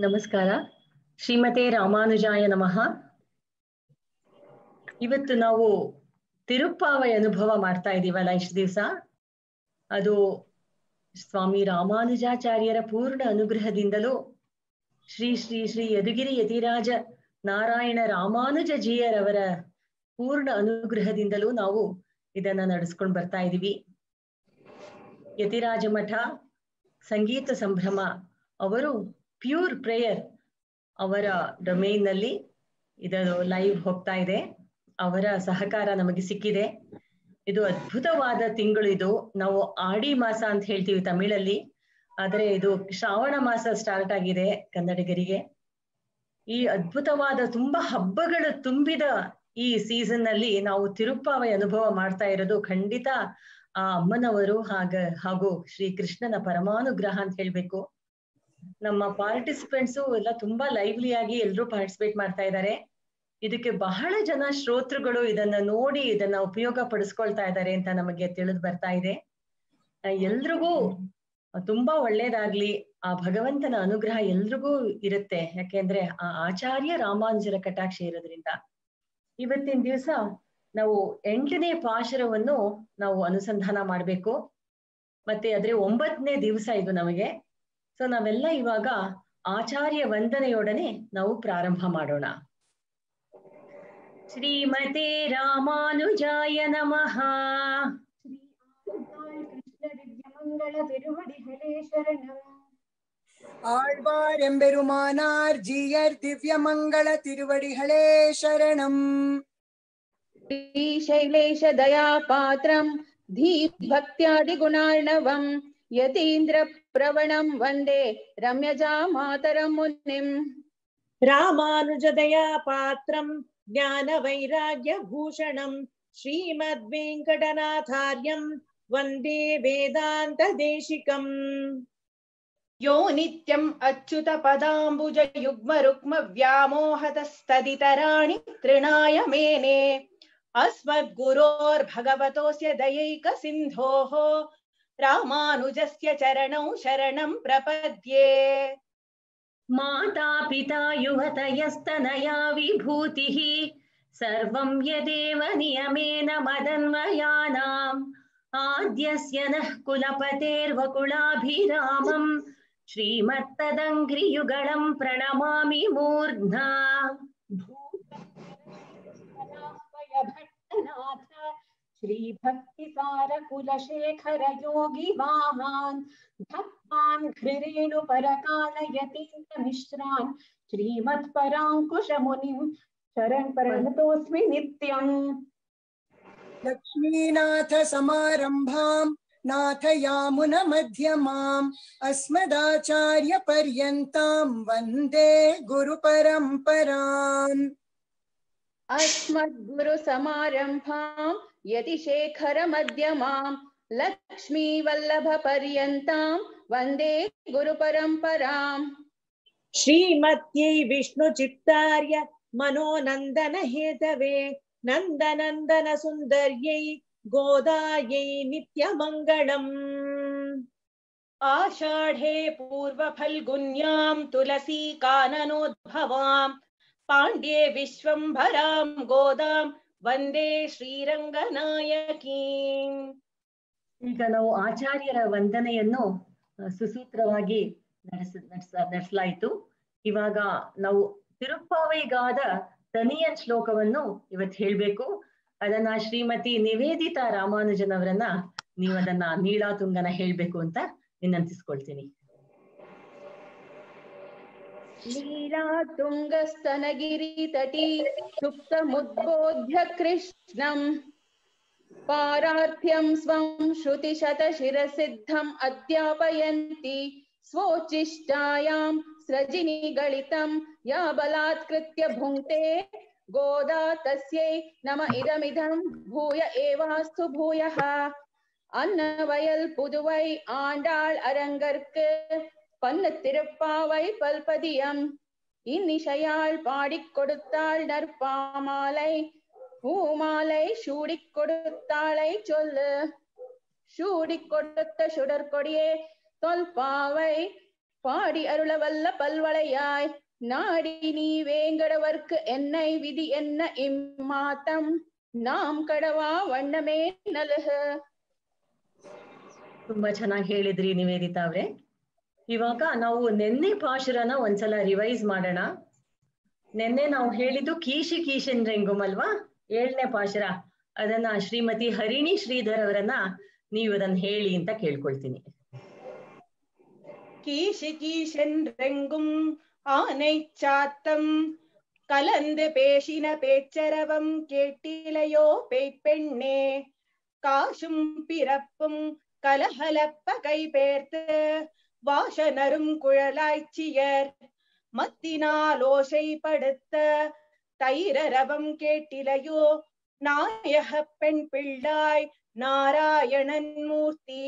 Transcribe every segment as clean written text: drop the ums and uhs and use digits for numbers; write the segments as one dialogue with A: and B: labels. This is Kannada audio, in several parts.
A: ನಮಸ್ಕಾರ. ಶ್ರೀಮತೆ ರಾಮಾನುಜಾಯ ನಮಃ. ಇವತ್ತು ನಾವು ತಿರುಪ್ಪಾವೈ ಅನುಭವ ಮಾಡ್ತಾ ಇದ್ದೀವಲ್ಲ ಇಷ್ಟು ದಿವಸ. ಅದು ಸ್ವಾಮಿ ರಾಮಾನುಜಾಚಾರ್ಯರ ಪೂರ್ಣ ಅನುಗ್ರಹದಿಂದಲೂ ಶ್ರೀ ಶ್ರೀ ಶ್ರೀ ಯದುಗಿರಿ ಯತಿರಾಜ ನಾರಾಯಣ ರಾಮಾನುಜ ಜಿಯರವರ ಪೂರ್ಣ ಅನುಗ್ರಹದಿಂದಲೂ ನಾವು ಇದನ್ನ ನಡೆಸ್ಕೊಂಡು ಬರ್ತಾ ಇದ್ದೀವಿ. ಯತಿರಾಜ ಮಠ ಸಂಗೀತ ಸಂಭ್ರಮ ಅವರು ಪ್ಯೂರ್ ಪ್ರೇಯರ್ ಅವರ ಡೊಮೇನ್ ನಲ್ಲಿ ಇದನ್ನು ಲೈವ್ ಹೋಗ್ತಾ ಇದೆ. ಅವರ ಸಹಕಾರ ನಮಗೆ ಸಿಕ್ಕಿದೆ. ಇದು ಅದ್ಭುತವಾದ ತಿಂಗಳು. ಇದು ನಾವು ಆಡಿ ಮಾಸ ಅಂತ ಹೇಳ್ತೀವಿ ತಮಿಳಲ್ಲಿ, ಆದರೆ ಇದು ಶ್ರಾವಣ ಮಾಸ ಸ್ಟಾರ್ಟ್ ಆಗಿದೆ ಕನ್ನಡಿಗರಿಗೆ. ಈ ಅದ್ಭುತವಾದ ತುಂಬಾ ಹಬ್ಬಗಳು ತುಂಬಿದ ಈ ಸೀಸನ್ ನಲ್ಲಿ ನಾವು ತಿರುಪ್ಪಾವೈ ಅನುಭವ ಮಾಡ್ತಾ ಇರೋದು ಖಂಡಿತ ಆ ಅಮ್ಮನವರು ಹಾಗೂ ಶ್ರೀ ಕೃಷ್ಣನ ಪರಮಾನುಗ್ರಹ ಅಂತ ಹೇಳ್ಬೇಕು. ನಮ್ಮ ಪಾರ್ಟಿಸಿಪೆಂಟ್ಸು ಎಲ್ಲ ತುಂಬಾ ಲೈವ್ಲಿ ಆಗಿ ಎಲ್ಲರೂ ಪಾರ್ಟಿಸಿಪೇಟ್ ಮಾಡ್ತಾ ಇದ್ದಾರೆ. ಇದಕ್ಕೆ ಬಹಳ ಜನ ಶ್ರೋತೃಗಳು ಇದನ್ನ ನೋಡಿ ಇದನ್ನ ಉಪಯೋಗ ಪಡಿಸ್ಕೊಳ್ತಾ ಇದ್ದಾರೆ ಅಂತ ನಮಗೆ ತಿಳಿದು ಬರ್ತಾ ಇದೆ. ಎಲ್ರಿಗೂ ತುಂಬಾ ಒಳ್ಳೇದಾಗ್ಲಿ, ಆ ಭಗವಂತನ ಅನುಗ್ರಹ ಎಲ್ರಿಗೂ ಇರುತ್ತೆ. ಯಾಕೆಂದ್ರೆ ಆ ಆಚಾರ್ಯ ರಾಮಾನುಜರ ಕಟಾಕ್ಷ ಇರೋದ್ರಿಂದ. ಇವತ್ತಿನ ದಿವಸ ನಾವು 8ನೇ ಪಾಶುರವನ್ನು ನಾವು ಅನುಸಂಧಾನ ಮಾಡ್ಬೇಕು. ಮತ್ತೆ ಅದ್ರ 9ನೇ ದಿವಸ ಇದು ನಮಗೆ. ಸೊ ನಾವೆಲ್ಲ ಇವಾಗ ಆಚಾರ್ಯ ವಂದನೆಯೊಡನೆ ನಾವು ಪ್ರಾರಂಭ ಮಾಡೋಣ. ಶ್ರೀಮತೆ ರಾಮಾನುಜಾಯ ನಮಃ.
B: ஆழ்வார் எம்பெருமானார் ஜீயர் திவ்ய மங்கள திருவடிகளே சரணம்.
C: श्री शैलेश दया पात्रं धीभक्त्यादि गुणार्णवं यतीन्द्र प्रवणं वन्दे रम्यजा मातरं मुनिं.
D: रामानुज दया पात्रं ज्ञान वैराग्य भूषणं श्रीमद्वेंकटनाथार्यं वन्दे वेदांत देशिकम्.
C: यो नित्यम् अच्युत पदाम्बुज युग्म रुक्म व्यामोहतस्तदितराणि तृणाय मेने अस्मद्गुरोर्भगवतोऽस्य दयैक सिन्धोः रामानुजस्य चरणौ शरणं प्रपद्ये.
A: माता पिता युवतयस्तनया विभूतिः सर्वं यदेव नियमेन मदन्वयानाम् आद्यस्य नः कुलपतेर्वकुलाभिरामं श्रीमत्तदङ्घ्रियुगलं प्रणमामि मूर्ध्ना.
C: श्री भक्ति सार कुलशेखर योगी वाहान् भक्तान् घृरेणु परकाल यतीन्द्र मिश्रान् श्रीमत्पराङ्कुश मुनिं शरण प्रणतोऽस्मि नित्यम्.
B: लक्ष्मीनाथ समारंभां नाथ यामुन मध्यमाम् अस्मदाचार्य पर्यन्तां वन्दे गुरु परम्पराम्.
C: अस्मद्गुरु समारंभां यतिशेखर मध्यमां लक्ष्मी वल्लभ पर्यन्तां वन्दे गुरु परम्पराम्.
D: श्रीमत्यै विष्णु चित्तार्य मनोनन्दन हेतवे नन्दनन्दन सुन्दर्यै गोदायै नित्यमङ्गलम्. आषाढे पूर्व फल्गुन्यां तुलसी काननोद्भवां पाण्ड्ये विश्वम्भरां गोदां वन्दे ಶ್ರೀರಂಗನಾಯಕೀಂ.
A: ಈಗ ನಾವು ಆಚಾರ್ಯರ ವಂದನೆಯನ್ನು ಸುಸೂತ್ರವಾಗಿ ನಡೆಸಲಾಯಿತು. ಇವಾಗ ನಾವು ತಿರುಪ್ಪಾವೈಗಾದ ತನಿಯನ್ ಶ್ಲೋಕವನ್ನು ಇವತ್ತು ಹೇಳ್ಬೇಕು. ಅದನ್ನ ಶ್ರೀಮತಿ ನಿವೇದಿತಾ ರಾಮಾನುಜನ್ ನೀವು ಅದನ್ನ ನೀಳಾತುಂಗನ ಹೇಳ್ಬೇಕು ಅಂತ ವಿನಂತಿಸ್ಕೊಳ್ತೀನಿ.
C: लीलातुङ्गस्तनगिरितटी सुप्तमुद्बोध्य कृष्णम् पारार्थ्यं स्वं श्रुतिशतशिरसिद्धम् अध्यापयन्ति स्वोच्चिष्टायां स्रजिनिगलितं या बलात्कृत्य भुङ्क्ते गोदा तस्यै नम इदमिदं भूय एवास्तु भूयः. अन्नवयल पुदुवै आण्डाळ அரங்கற்கு பன்னு திருப்பாவை பல்பதியம் இன்னிசையாள் பாடிக் கொடுத்தாள் நற்பாமாலை பூமாலை சூடிக் கொடுத்தாளை சொல்லு சூடிக் கொடுத்த சுடற்கொடியே தொல்பாவை பாடி அருளவல்ல பல்வளையாய் நாடி நீ வேங்கடவர்க்கு என்னை விதி என்ன இம்மாத்தம் நாம் ಕಡವಾ ವಣ್ಣಮೇ ನಲಹ.
A: ತುಂಬಾ ಚೆನ್ನಾಗಿ ಹೇಳಿದ್ರಿ ನಿವೇದಿತಾ ಅವ್ರೆ. ಇವಾಗ ನಾವು ನೆನ್ನೆ ಪಾಶುರನ ಒಂದ್ಸಲ ರಿವೈಸ್ ಮಾಡೋಣ. ನೆನ್ನೆ ನಾವು ಹೇಳಿದ್ದು ಕೀಶಿ ಕೀಶನ್ ರೆಂಗುಮ್ ಅಲ್ವಾ, 7ನೇ ಪಾಶುರ. ಅದನ್ನ ಶ್ರೀಮತಿ ಹರಿಣಿ ಶ್ರೀಧರ್ ಅವರನ್ನ ನೀವು ಅದನ್ನ ಹೇಳಿ ಅಂತ ಕೇಳ್ಕೊಳ್ತೀನಿ.
D: கீஷி கீஷென்றெங்கும் ஆனை சாத்தம் கலந்து பேசின பேச்சரவம் கேட்டிலையோ பேய்ப்பெண்ணே, காசும் பிறப்பும் கலகலப்ப கைபேர்த்து வாசனரும் குழலாய்ச்சியர் மத்தினால் ஓசைப்படுத்த தைரரவம் கேட்டிலையோ நாயக பெண் பிள்ளாய் நாராயணன் மூர்த்தி,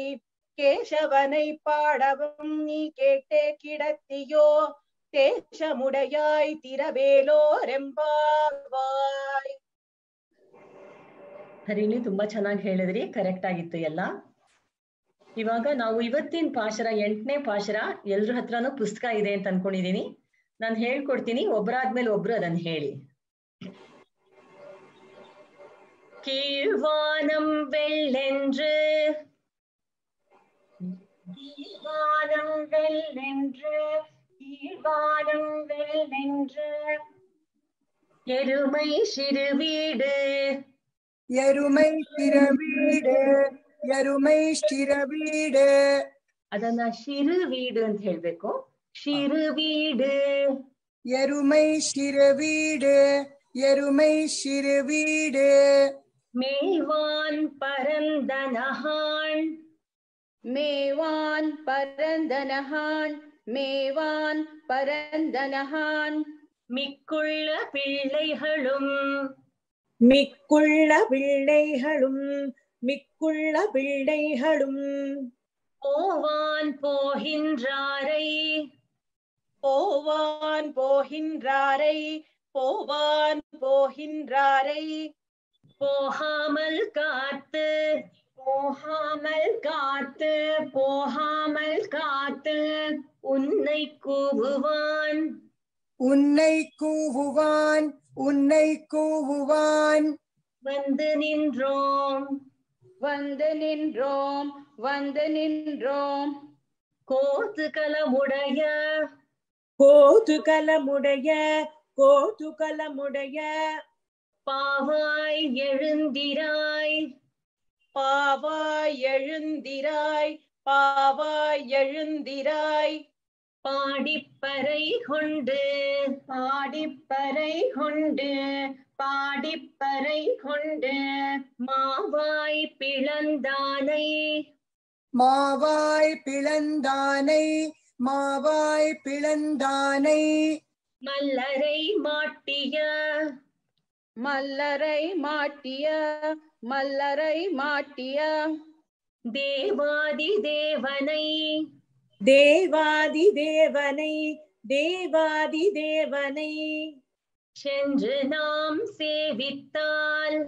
D: கேசவனை பாடவும் நீ கேட்டே கிடத்தியோ தேசமுடையாய் திரவேலೋರೆಂಬಾವಾಯ್.
A: ಹರಿಣಿ ತುಂಬಾ ಚೆನ್ನಾಗಿ ಹೇಳಿದ್ರಿ, ಕರೆಕ್ಟ್ ಆಗಿತ್ತು ಎಲ್ಲ. ಇವಾಗ ನಾವು ಇವತ್ತಿನ ಪಾಶರ 8ನೇ ಪಾಶರ. ಎಲ್ರ ಹತ್ರನೂ ಪುಸ್ತಕ ಇದೆ ಅಂತ ಅನ್ಕೊಂಡಿದೀನಿ. ನಾನು ಹೇಳ್ಕೊಡ್ತೀನಿ, ಒಬ್ಬರಾದ್ಮೇಲೆ ಒಬ್ರು ಅದನ್ನ ಹೇಳಿ. கீழ்வானம் வெள்ளென்று கீழ்வானம் வெள்ளென்று கீழ்வானம் வெள்ளென்று எருமை சிறு வீடு
B: எருமை சிறுவீடு எருமை சிறுவீடு.
A: ಅದನ್ನ ಶಿರು ವೀಡು ಅಂತ ಹೇಳ್ಬೇಕು. ಶಿರು ವೀಡು
B: எருமை சிறுவீடு எருமை சிறுவீடு.
A: மேவான் பரந்தனஹான்
C: மேவான் பரந்தனஹான் மேவான் பரந்தனஹான்
A: மிக்குள்ள பிள்ளைகளும்
D: மிக்குள்ள பிள்ளைகளும் மிக்குள்ள பிள்ளைகளும்
A: போவான் போகின்றாரை
D: போவான் போகின்றாரை போவான் போகின்றாரை
A: போகாமல் காத்து போகாமல் காத்து போகாமல் காத்து உன்னை கூவுவான்
B: உன்னை கூவுவான் உன்னை கூவுவான்.
A: வந்து நின்றோம்
C: வந்து நின்றோம் வந்து நின்றோம்.
A: கோதுகலமுடைய
D: கோதுகலமுடைய கோதுகலமுடைய
A: பாவாய் எழுந்திராய்
D: பாவாய் எழுந்திராய் பாவாய் எழுந்திராய்
A: பாடிப்பறை கொண்டு பாடிப்பறை கொண்டு பாடிப்பறை கொண்டு மாவாய் பிளந்தானை
B: மாவாய் பிளந்தானை மாவாய் பிளந்தானை.
A: மல்லரை மாட்டிய
C: மல்லரை மாட்டிய மல்லரை மாட்டிய
A: தேவாதி தேவனை
D: தேவாதி தேவனை தேவாதி தேவனை
A: சென்று நாம் சேவித்தால்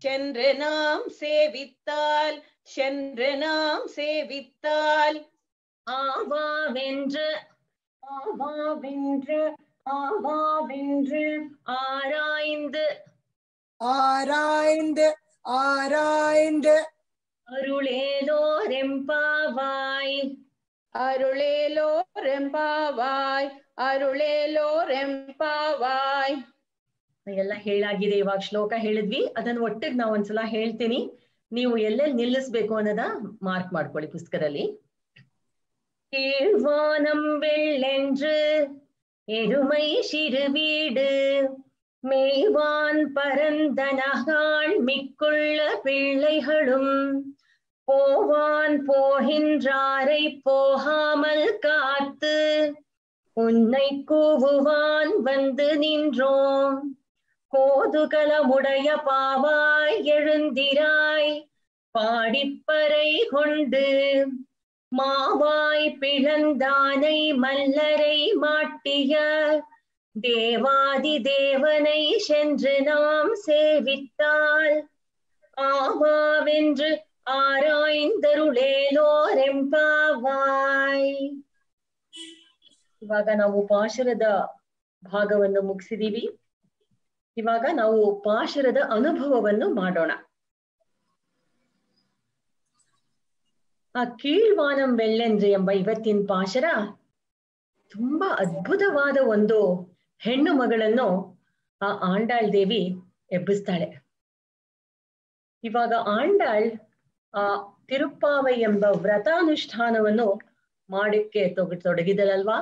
D: சென்று நாம் சேவித்தால் சென்று நாம் சேவித்தால்
A: ஆவாவென்று ஆவாவென்று ஆவாவென்று ஆராய்ந்து
B: ஆராய்ந்து ஆராய்ந்து
A: அருளேலோரெம்பாவாய்
C: ಅರುಳೇಲೋರೆಂಬಾವಾಯ್ ಅರುಳೇಲೋರೆಂಬಾವಾಯ್.
A: ಎಲ್ಲ ಹೇಳಾಗಿದೆ. ಇವಾಗ ಶ್ಲೋಕ ಹೇಳಿದ್ವಿ, ಅದನ್ನ ಒಟ್ಟಿಗೆ ನಾವು ಒಂದ್ಸಲ ಹೇಳ್ತೀನಿ. ನೀವು ಎಲ್ಲೆಲ್ಲಿ ನಿಲ್ಲಿಸ್ಬೇಕು ಅನ್ನೋದ ಮಾರ್ಕ್ ಮಾಡ್ಕೊಳ್ಳಿ ಪುಸ್ತಕದಲ್ಲಿ. கீழ்வானம் வெள்ளென்று எருமை சிறு வீடு மேய்வான் பரந்தனகான் மிக்குள்ள பிள்ளைகளும் போவான் போகின்றாரை போகாமல் காத்து உன்னை கூவுவான் வந்து நின்றோம். கோதுகலமுடைய பாவாய் எழுந்திராய் பாடிப்பறை கொண்டு மாவாய் பிளந்தானை மல்லரை மாட்டிய தேவாதி தேவனை சென்று நாம் சேவித்தால் ஆவாவென்று ஆராய்ந்தருளேலோரெம்பாவாய். ಇವಾಗ ನಾವು ಪಾಶುರದ ಭಾಗವನ್ನು ಮುಗಿಸಿದೀವಿ. ಇವಾಗ ನಾವು ಪಾಶುರದ ಅನುಭವವನ್ನು ಮಾಡೋಣ. ಆ ಕೀಳ್ವಾನಂ ವೆಳ್ಳೆಂದ್ರೆ ಎಂಬ ಇವತ್ತಿನ ಪಾಶರ ತುಂಬಾ ಅದ್ಭುತವಾದ ಒಂದು ಹೆಣ್ಣು ಮಗಳನ್ನು ಆ ಆಂಡಾಳ್ ದೇವಿ ಎಬ್ಬಿಸ್ತಾಳೆ. ಇವಾಗ ಆಂಡಾಳ್ ಆ ತಿರುಪ್ಪಾವೈ ಎಂಬ ವ್ರತಾನುಷ್ಠಾನವನ್ನು ಮಾಡಕ್ಕೆ ತೊಡಗಿದಳಲ್ವಾ.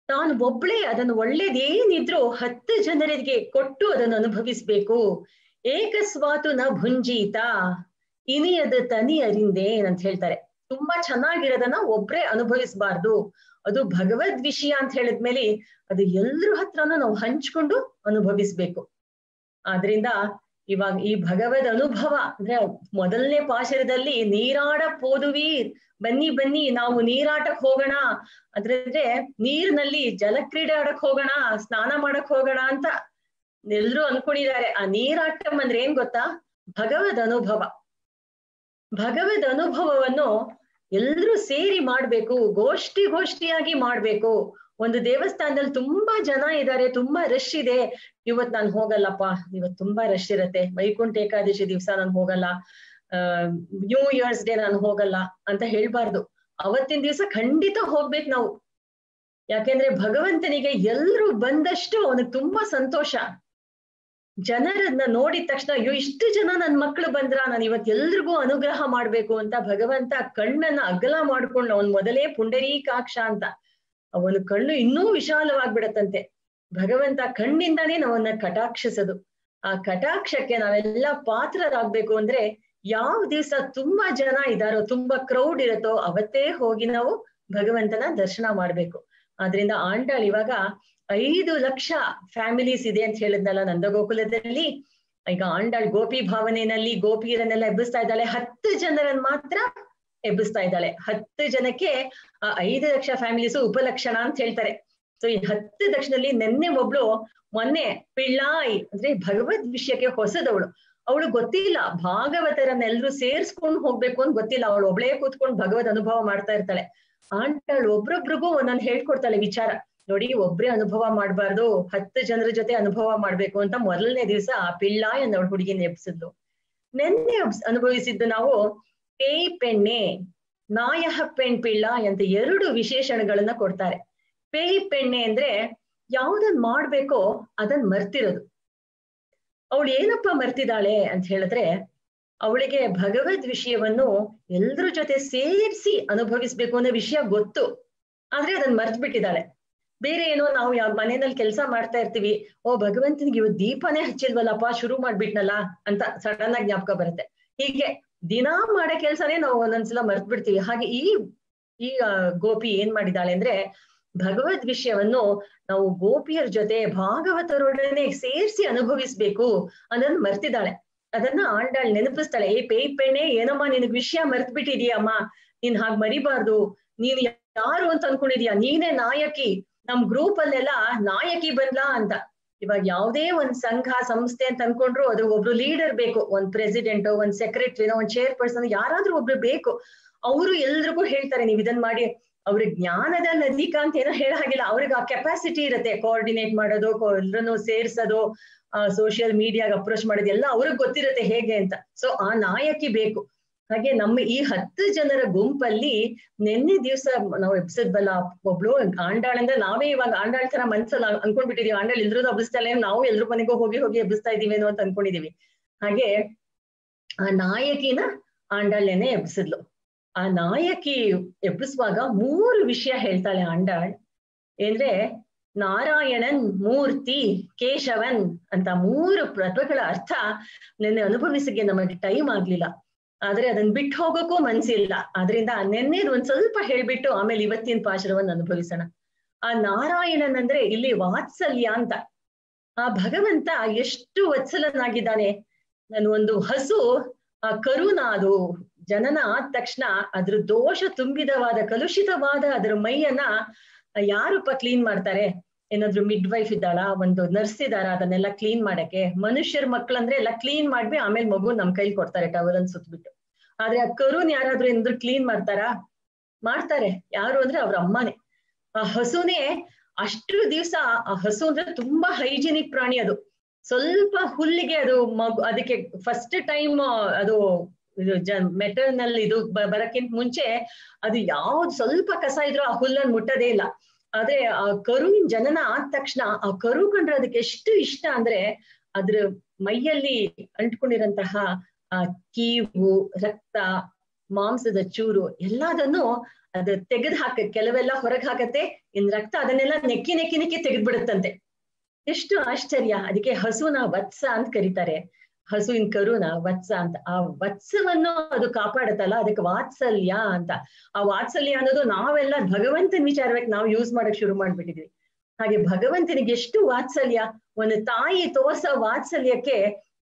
A: ತಾನು ಒಬ್ಳೇ ಅದನ್ನು ಒಳ್ಳೇದೇನಿದ್ರು 10 ಜನರಿಗೆ ಕೊಟ್ಟು ಅದನ್ನು ಅನುಭವಿಸ್ಬೇಕು. ಏಕಸ್ವಾತು ನ ಭುಂಜೀತ ಇನಿಯದ ತನಿ ಅರಿಂದೇನ್ ಅಂತ ಹೇಳ್ತಾರೆ. ತುಂಬಾ ಚೆನ್ನಾಗಿರೋದನ್ನ ಒಬ್ರೇ ಅನುಭವಿಸ್ಬಾರ್ದು. ಅದು ಭಗವದ್ ವಿಷಯ ಅಂತ ಹೇಳಿದ್ಮೇಲೆ ಅದು ಎಲ್ರ ಹತ್ರನೂ ನಾವು ಹಂಚ್ಕೊಂಡು ಅನುಭವಿಸ್ಬೇಕು. ಆದ್ರಿಂದ ಇವಾಗ ಈ ಭಗವದ್ ಅನುಭವ ಅಂದ್ರೆ ಮೊದಲನೇ ಪಾಶರದಲ್ಲಿ ನೀರಾಡ ಪೋದುವೀರ್, ಬನ್ನಿ ಬನ್ನಿ ನಾವು ನೀರಾಟಕ್ ಹೋಗೋಣ, ಅದ್ರಂದ್ರೆ ನೀರಿನಲ್ಲಿ ಜಲಕ್ರೀಡೆ ಆಡಕ್ ಹೋಗೋಣ, ಸ್ನಾನ ಮಾಡಕ್ ಹೋಗೋಣ ಅಂತ ಎಲ್ರು ಅನ್ಕೊಂಡಿದ್ದಾರೆ. ಆ ನೀರಾಟಂ ಅಂದ್ರೆ ಏನ್ ಗೊತ್ತಾ? ಭಗವದ್ ಅನುಭವ. ಭಗವದ್ ಅನುಭವವನ್ನು ಎಲ್ರೂ ಸೇರಿ ಮಾಡ್ಬೇಕು, ಗೋಷ್ಠಿಯಾಗಿ ಮಾಡ್ಬೇಕು. ಒಂದು ದೇವಸ್ಥಾನದಲ್ಲಿ ತುಂಬಾ ಜನ ಇದ್ದಾರೆ, ತುಂಬಾ ರಶ್ ಇದೆ, ಇವತ್ ನಾನು ಹೋಗಲ್ಲಪ್ಪ, ಇವತ್ ತುಂಬಾ ರಶ್ ಇರತ್ತೆ, ವೈಕುಂಠ ಏಕಾದಶಿ ದಿವ್ಸ ನಾನು ಹೋಗಲ್ಲ, ನ್ಯೂ ಇಯರ್ಸ್ ಡೇ ನಾನು ಹೋಗಲ್ಲ ಅಂತ ಹೇಳ್ಬಾರ್ದು. ಅವತ್ತಿನ ದಿವ್ಸ ಖಂಡಿತ ಹೋಗ್ಬೇಕು ನಾವು. ಯಾಕೆಂದ್ರೆ ಭಗವಂತನಿಗೆ ಎಲ್ರು ಬಂದಷ್ಟು ಅವನಿಗೆ ತುಂಬಾ ಸಂತೋಷ. ಜನರನ್ನ ನೋಡಿದ ತಕ್ಷಣ ಅಯ್ಯೋ ಇಷ್ಟು ಜನ ನನ್ ಮಕ್ಳು ಬಂದ್ರ, ನಾನು ಇವತ್ ಎಲ್ರಿಗೂ ಅನುಗ್ರಹ ಮಾಡ್ಬೇಕು ಅಂತ ಭಗವಂತ ಕಣ್ಣನ್ನ ಅಗಲ ಮಾಡ್ಕೊಂಡು, ಅವನ್ ಮೊದಲೇ ಪುಂಡರೀಕಾಕ್ಷ ಅಂತ, ಅವನ ಕಣ್ಣು ಇನ್ನೂ ವಿಶಾಲವಾಗ್ಬಿಡತ್ತಂತೆ. ಭಗವಂತ ಕಣ್ಣಿಂದಾನೇ ನಾವನ್ನ ಕಟಾಕ್ಷಿಸೋದು. ಆ ಕಟಾಕ್ಷಕ್ಕೆ ನಾವೆಲ್ಲ ಪಾತ್ರರಾಗ್ಬೇಕು ಅಂದ್ರೆ ಯಾವ ದಿವ್ಸ ತುಂಬಾ ಜನ ಇದಾರೋ, ತುಂಬಾ ಕ್ರೌಡ್ ಇರತ್ತೋ ಅವತ್ತೇ ಹೋಗಿ ನಾವು ಭಗವಂತನ ದರ್ಶನ ಮಾಡ್ಬೇಕು. ಆದ್ರಿಂದ ಆಂಡಾಳ್ ಇವಾಗ 5 ಲಕ್ಷ ಫ್ಯಾಮಿಲೀಸ್ ಇದೆ ಅಂತ ಹೇಳಿದ್ನಲ್ಲ ನಂದಗೋಕುಲದಲ್ಲಿ. ಈಗ ಆಂಡಾಳ್ ಗೋಪಿ ಭಾವನೆಯಲ್ಲಿ ಗೋಪಿಯರನ್ನೆಲ್ಲ ಎಬ್ಬಿಸ್ತಾ ಇದ್ದಾಳೆ. 10 ಜನರನ್ನ ಮಾತ್ರ ಎಬ್ಬಿಸ್ತಾ ಇದ್ದಾಳೆ. 10 ಜನಕ್ಕೆ ಆ 5 ಲಕ್ಷ ಫ್ಯಾಮಿಲೀಸು ಉಪಲಕ್ಷಣ ಅಂತ ಹೇಳ್ತಾರೆ. ಸೊ ಈ 10 ಲಕ್ಷದಲ್ಲಿ ಮೊನ್ನೆ ಪಿಳ್ಳಾಯ್ ಅಂದ್ರೆ ಭಗವದ್ ವಿಷಯಕ್ಕೆ ಹೊಸದವಳು. ಅವಳು ಗೊತ್ತಿಲ್ಲ ಭಾಗವತರನ್ನೆಲ್ಲರೂ ಸೇರ್ಸ್ಕೊಂಡು ಹೋಗ್ಬೇಕು ಅಂತ ಗೊತ್ತಿಲ್ಲ. ಅವಳು ಒಬ್ಳೇ ಕೂತ್ಕೊಂಡು ಭಗವದ್ ಅನುಭವ ಮಾಡ್ತಾ ಇರ್ತಾಳೆ. ಆಂಡಾಳು ಒಬ್ರೊಬ್ರಿಗೂ ಒಂದೊಂದು ಹೇಳ್ಕೊಡ್ತಾಳೆ ವಿಚಾರ. ನೋಡಿ, ಒಬ್ರೇ ಅನುಭವ ಮಾಡ್ಬಾರ್ದು, 10 ಜನರ ಜೊತೆ ಅನುಭವ ಮಾಡ್ಬೇಕು ಅಂತ ಮೊದಲನೇ ದಿವಸ ಪಿಳ್ಳಾಯ್ ಅನ್ನೋಳು ಹುಡುಗಿನ ಎಬ್ಸಿದ್ಲು. ನೆನ್ನೆ ಅನುಭವಿಸಿದ್ದು ನಾವು ಪೇಯ್ ಪೆಣ್ಣೆ, ನಾಯಹ ಪೆಣ್ ಪಿಳ್ಳಾಯ್ ಅಂತ 2 ವಿಶೇಷಣಗಳನ್ನ ಕೊಡ್ತಾರೆ. ಪೇಯ್ ಪೆಣ್ಣೆ ಅಂದ್ರೆ ಯಾವ್ದನ್ ಮಾಡ್ಬೇಕೋ ಅದನ್ ಮರ್ತಿರೋದು. ಅವಳು ಏನಪ್ಪ ಮರ್ತಿದ್ದಾಳೆ ಅಂತ ಹೇಳಿದ್ರೆ, ಅವಳಿಗೆ ಭಗವದ್ ವಿಷಯವನ್ನು ಎಲ್ರ ಜೊತೆ ಸೇರಿಸಿ ಅನುಭವಿಸ್ಬೇಕು ಅನ್ನೋ ವಿಷಯ ಗೊತ್ತು, ಆದ್ರೆ ಅದನ್ನ ಮರ್ತ್ ಬಿಟ್ಟಿದ್ದಾಳೆ. ಬೇರೆ ಏನೋ ನಾವು ಮನೆಯಲ್ಲಿ ಕೆಲಸ ಮಾಡ್ತಾ ಇರ್ತೀವಿ, ಓ ಭಗವಂತನಿಗೆ ಇವತ್ತು ದೀಪನೇ ಹಚ್ಚಿಲ್ವಲ್ಲಪ್ಪ, ಶುರು ಮಾಡ್ಬಿಟ್ನಲ್ಲ ಅಂತ ಸಡನ್ ಆಗಿ ಜ್ಞಾಪಕ ಬರುತ್ತೆ. ಹೀಗೆ ದಿನಾ ಮಾಡೋ ಕೆಲ್ಸನೇ ನಾವು ಒಂದೊಂದ್ಸಲ ಮರ್ತ್ ಬಿಡ್ತೀವಿ. ಹಾಗೆ ಈ ಗೋಪಿ ಏನ್ ಮಾಡಿದಾಳೆ ಅಂದ್ರೆ, ಭಗವದ್ ವಿಷಯವನ್ನು ನಾವು ಗೋಪಿಯರ ಜೊತೆ ಭಾಗವತರೊಡನೆ ಸೇರಿಸಿ ಅನುಭವಿಸ್ಬೇಕು ಅದನ್ನ ಮರ್ತಿದ್ದಾಳೆ. ಅದನ್ನ ಆಂಡಾಳ್ ನೆನಪಿಸ್ತಾಳೆ. ಪೇಯ್ ಪೆಣ್ಣೆ, ಏನಮ್ಮ ನಿನಗ್ ವಿಷಯ ಮರ್ತ್ ಬಿಟ್ಟಿದೀಯಮ್ಮ, ನೀನ್ ಹಾಗ್ ಮರಿಬಾರ್ದು, ನೀನ್ ಯಾರು ಅಂತ ಅನ್ಕೊಂಡಿದ್ಯಾ, ನೀನೇ ನಾಯಕಿ, ನಮ್ ಗ್ರೂಪ್ ಅಲ್ಲೆಲ್ಲ ನಾಯಕಿ ಬಂದ್ಲಾ ಅಂತ. ಇವಾಗ ಯಾವುದೇ ಒಂದ್ ಸಂಘ ಸಂಸ್ಥೆ ಅಂತ ಅನ್ಕೊಂಡ್ರು ಅದು ಒಬ್ರು ಲೀಡರ್ ಬೇಕು. ಒಂದ್ ಪ್ರೆಸಿಡೆಂಟ್, ಒಂದ್ ಸೆಕ್ರೆಟರಿನೋ, ಒಂದ್ ಚೇರ್ಪರ್ಸನ್, ಯಾರಾದ್ರೂ ಒಬ್ರು ಬೇಕು. ಅವರು ಎಲ್ರಿಗೂ ಹೇಳ್ತಾರೆ ನೀವ್ ಇದನ್ ಮಾಡಿ. ಅವ್ರಿಗೆ ಜ್ಞಾನದ ನದಿಕ ಅಂತ ಏನೋ ಹೇಳಾಗಿಲ್ಲ, ಅವ್ರಿಗೆ ಆ ಕೆಪಾಸಿಟಿ ಇರುತ್ತೆ ಕೋಆರ್ಡಿನೇಟ್ ಮಾಡೋದು, ಎಲ್ರನ್ನು ಸೇರ್ಸೋದು, ಸೋಷಿಯಲ್ ಮೀಡಿಯಾಗ ಅಪ್ರೋಚ್ ಮಾಡೋದು ಎಲ್ಲ ಅವ್ರಿಗೆ ಗೊತ್ತಿರುತ್ತೆ ಹೇಗೆ ಅಂತ. ಸೊ ಆ ನಾಯಕಿ ಬೇಕು. ಹಾಗೆ ನಮ್ಮ ಈ 10 ಜನರ ಗುಂಪಲ್ಲಿ ನಿನ್ನೆ ದಿವ್ಸ ನಾವು ಎಬ್ಸದ್ವಲ್ಲ ಒಬ್ಳು ಆಂಡಾಳ್ ಅಂದ್ರೆ, ನಾವೇ ಇವಾಗ ಆಂಡಾಳ್ ತರ ಮನ್ಸಲ್ಲ ಅನ್ಕೊಂಡ್ಬಿಟ್ಟಿದೀವಿ. ಆಂಡಾಳ್ ಎಲ್ರೂ ಎಬ್ಬಿಸ್ತಾಳೆ, ನಾವು ಎಲ್ರ ಮನೆಗೂ ಹೋಗಿ ಎಬ್ಬಿಸ್ತಾ ಇದೀವೇನೋ ಅಂತ ಅನ್ಕೊಂಡಿದೀವಿ. ಹಾಗೆ ಆ ನಾಯಕಿನ ಆಂಡಾಳೇನೆ ಎಬ್ಸಿದ್ಲು. ಆ ನಾಯಕಿ ಎಬ್ಬಿಸುವಾಗ 3 ವಿಷಯ ಹೇಳ್ತಾಳೆ ಆಂಡಾಳ್. ಅಂದ್ರೆ ನಾರಾಯಣನ್, ಮೂರ್ತಿ, ಕೇಶವನ್ ಅಂತ 3 ಪದಗಳ ಅರ್ಥ ನಿನ್ನೆ ಅನುಭವಿಸಿಗೆ ನಮಗೆ ಟೈಮ್ ಆಗ್ಲಿಲ್ಲ, ಆದ್ರೆ ಅದನ್ನ ಬಿಟ್ಟು ಹೋಗೋಕ್ಕೂ ಮನ್ಸಿಲ್ಲ. ಆದ್ರಿಂದ ನೆನ್ನೆದು ಒಂದ್ ಸ್ವಲ್ಪ ಹೇಳ್ಬಿಟ್ಟು ಆಮೇಲೆ ಇವತ್ತಿನ ಪಾಶರವನ್ನು ಅನುಭವಿಸೋಣ. ಆ ನಾರಾಯಣನ್ ಅಂದ್ರೆ ಇಲ್ಲಿ ವಾತ್ಸಲ್ಯ ಅಂತ. ಆ ಭಗವಂತ ಎಷ್ಟು ವತ್ಸಲನಾಗಿದ್ದಾನೆ. ನಾನು ಒಂದು ಹಸು ಕರುನ ಅದು ಜನನ ಆದ ತಕ್ಷಣ ಅದ್ರ ದೋಷ ತುಂಬಿದವಾದ ಕಲುಷಿತವಾದ ಅದ್ರ ಮೈಯನ್ನ ಯಾರಪ್ಪ ಕ್ಲೀನ್ ಮಾಡ್ತಾರೆ? ಏನಾದ್ರು ಮಿಡ್ ವೈಫ್ ಇದ್ದಾಳ, ಒಂದು ನರ್ಸ್ ಇದ್ದಾರ ಅದನ್ನೆಲ್ಲ ಕ್ಲೀನ್ ಮಾಡಕ್ಕೆ? ಮನುಷ್ಯರ ಮಕ್ಳಂದ್ರೆ ಎಲ್ಲ ಕ್ಲೀನ್ ಮಾಡ್ಬಿ ಆಮೇಲೆ ಮಗು ನಮ್ ಕೈಲಿ ಕೊಡ್ತಾರೆ ಟವಲ್ ಅನ್ ಸುತ್ಬಿಟ್ಟು. ಆದ್ರೆ ಆ ಕರುನ್ ಯಾರಾದ್ರೂ ಏನಾದ್ರು ಕ್ಲೀನ್ ಮಾಡ್ತಾರಾ? ಮಾಡ್ತಾರೆ. ಯಾರು ಅಂದ್ರೆ ಅವ್ರ ಅಮ್ಮನೇ. ಆ ಹಸುನೇ ಅಷ್ಟು ದಿವಸ, ಆ ಹಸು ಅಂದ್ರೆ ತುಂಬಾ ಹೈಜಿನಿಕ್ ಪ್ರಾಣಿ. ಅದು ಸ್ವಲ್ಪ ಹುಲ್ಲಿಗೆ ಅದು ಅದಕ್ಕೆ ಫಸ್ಟ್ ಟೈಮ್ ಅದು ಮೆಟರ್ನಲ್ ಇದು ಬರಕ್ಕಿಂತ ಮುಂಚೆ ಅದು ಯಾವ್ದು ಸ್ವಲ್ಪ ಕಸ ಇದ್ರೂ ಆ ಹುಲ್ಲನ್ನು ಮುಟ್ಟದೇ ಇಲ್ಲ. ಆದ್ರೆ ಆ ಕರುವಿನ ಜನನ ಆದ ತಕ್ಷಣ ಆ ಕರು ಕಂಡ್ರೆ ಅದಕ್ಕೆ ಎಷ್ಟು ಇಷ್ಟ ಅಂದ್ರೆ ಅದ್ರ ಮೈಯಲ್ಲಿ ಅಂಟ್ಕೊಂಡಿರಂತಹ ಆ ಕೀವು, ರಕ್ತ, ಮಾಂಸದ ಚೂರು ಎಲ್ಲದನ್ನು ಅದು ತೆಗೆದು ಕೆಲವೆಲ್ಲ ಹೊರಗೆ ಹಾಕತ್ತೆ, ಇನ್ ರಕ್ತ ಅದನ್ನೆಲ್ಲ ನೆಕ್ಕಿ ನೆಕ್ಕಿ ನೆಕ್ಕಿ ತೆಗೆದ್ಬಿಡುತ್ತಂತೆ. ಎಷ್ಟು ಆಶ್ಚರ್ಯ. ಅದಕ್ಕೆ ಹಸುನ ವತ್ಸ ಅಂತ ಕರೀತಾರೆ, ಹಸುವಿನ ಕರುನ ವತ್ಸ ಅಂತ. ಆ ವತ್ಸವನ್ನು ಅದು ಕಾಪಾಡುತ್ತಲ್ಲ, ಅದಕ್ಕೆ ವಾತ್ಸಲ್ಯ ಅಂತ. ಆ ವಾತ್ಸಲ್ಯ ಅನ್ನೋದು ನಾವೆಲ್ಲ ಭಗವಂತನ ವಿಚಾರವಾಗಿ ನಾವು ಯೂಸ್ ಮಾಡಕ್ ಶುರು ಮಾಡ್ಬಿಟ್ಟಿದ್ವಿ. ಹಾಗೆ ಭಗವಂತನಿಗೆ ಎಷ್ಟು ವಾತ್ಸಲ್ಯ. ಒಂದು ತಾಯಿ ತೋರ್ಸೋ ವಾತ್ಸಲ್ಯಕ್ಕೆ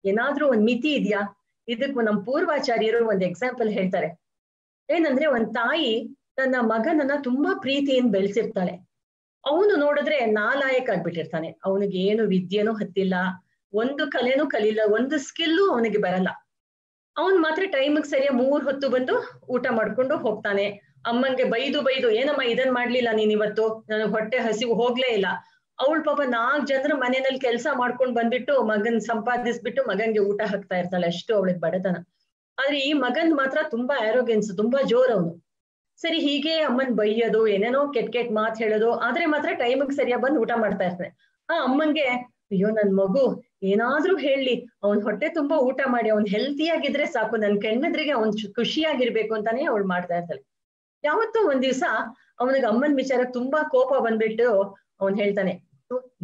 A: ಏನಾದ್ರೂ ಒಂದ್ ಮಿತಿ ಇದೆಯಾ? ಇದಕ್ಕೆ ನಮ್ಮ ಪೂರ್ವಾಚಾರ್ಯರು ಒಂದು ಎಕ್ಸಾಂಪಲ್ ಹೇಳ್ತಾರೆ. ಏನಂದ್ರೆ ಒಂದ್ ತಾಯಿ ತನ್ನ ಮಗನನ್ನ ತುಂಬಾ ಪ್ರೀತಿಯಿಂದ ಬೆಳೆಸಿರ್ತಾಳೆ. ಅವನು ನೋಡಿದ್ರೆ ನಾಲಾಯಕ್ ಆಗ್ಬಿಟ್ಟಿರ್ತಾನೆ. ಅವನಿಗೆ ಏನು ವಿದ್ಯೆನೂ ಹತ್ತಿಲ್ಲ, ಒಂದು ಕಲೆನೂ ಕಲಿಲ್ಲ, ಒಂದು ಸ್ಕಿಲ್ಲು ಅವನಿಗೆ ಬರಲ್ಲ. ಅವನ್ ಮಾತ್ರ ಟೈಮಿಗೆ ಸರಿಯಾಗಿ 3 ಹೊತ್ತು ಬಂದು ಊಟ ಮಾಡ್ಕೊಂಡು ಹೋಗ್ತಾನೆ. ಅಮ್ಮನ್ಗೆ ಬೈದು ಬೈದು, ಏನಮ್ಮ ಇದನ್ ಮಾಡ್ಲಿಲ್ಲ ನೀನ್ ಇವತ್ತು, ನನಗೆ ಹೊಟ್ಟೆ ಹಸಿವು ಹೋಗ್ಲೇ ಇಲ್ಲ. ಅವಳು ಪಾಪ 4 ಜನರ ಮನೆಯಲ್ಲಿ ಕೆಲಸ ಮಾಡ್ಕೊಂಡು ಬಂದ್ಬಿಟ್ಟು ಮಗನ್ ಸಂಪಾದಿಸ್ಬಿಟ್ಟು ಮಗನ್ಗೆ ಊಟ ಹಾಕ್ತಾ ಇರ್ತಾಳೆ. ಅಷ್ಟು ಅವಳಿಗೆ ಬಡತನ. ಆದ್ರೆ ಈ ಮಗನ್ ಮಾತ್ರ ತುಂಬಾ ಆರೋಗ್ಯನ್ಸ್, ತುಂಬಾ ಜೋರ್ ಅವನು. ಸರಿ, ಹೀಗೆ ಅಮ್ಮನ್ ಬೈಯೋದು, ಏನೇನೋ ಕೆಟ್ಟ ಮಾತು ಹೇಳೋದು, ಆದ್ರೆ ಮಾತ್ರ ಟೈಮಿಗೆ ಸರಿಯಾಗಿ ಬಂದು ಊಟ ಮಾಡ್ತಾ ಇರ್ತಾನೆ. ಆ ಅಮ್ಮನ್ಗೆ ಅಯ್ಯೋ ನನ್ ಮಗು ಏನಾದ್ರೂ ಹೇಳಿ, ಅವ್ನ್ ಹೊಟ್ಟೆ ತುಂಬಾ ಊಟ ಮಾಡಿ ಅವ್ನ್ ಹೆಲ್ತಿ ಆಗಿದ್ರೆ ಸಾಕು, ನನ್ ಕಣ್ಣೆದ್ರಿಗೆ ಅವ್ನ್ ಖುಷಿಯಾಗಿರ್ಬೇಕು ಅಂತಾನೆ ಅವಳು ಮಾಡ್ತಾ ಇರ್ತಾಳೆ. ಯಾವತ್ತೂ ಒಂದ್ ದಿವ್ಸ ಅವನಿಗೆ ಅಮ್ಮನ್ ವಿಚಾರ ತುಂಬಾ ಕೋಪ ಬಂದ್ಬಿಟ್ಟು ಅವ್ನ್ ಹೇಳ್ತಾನೆ,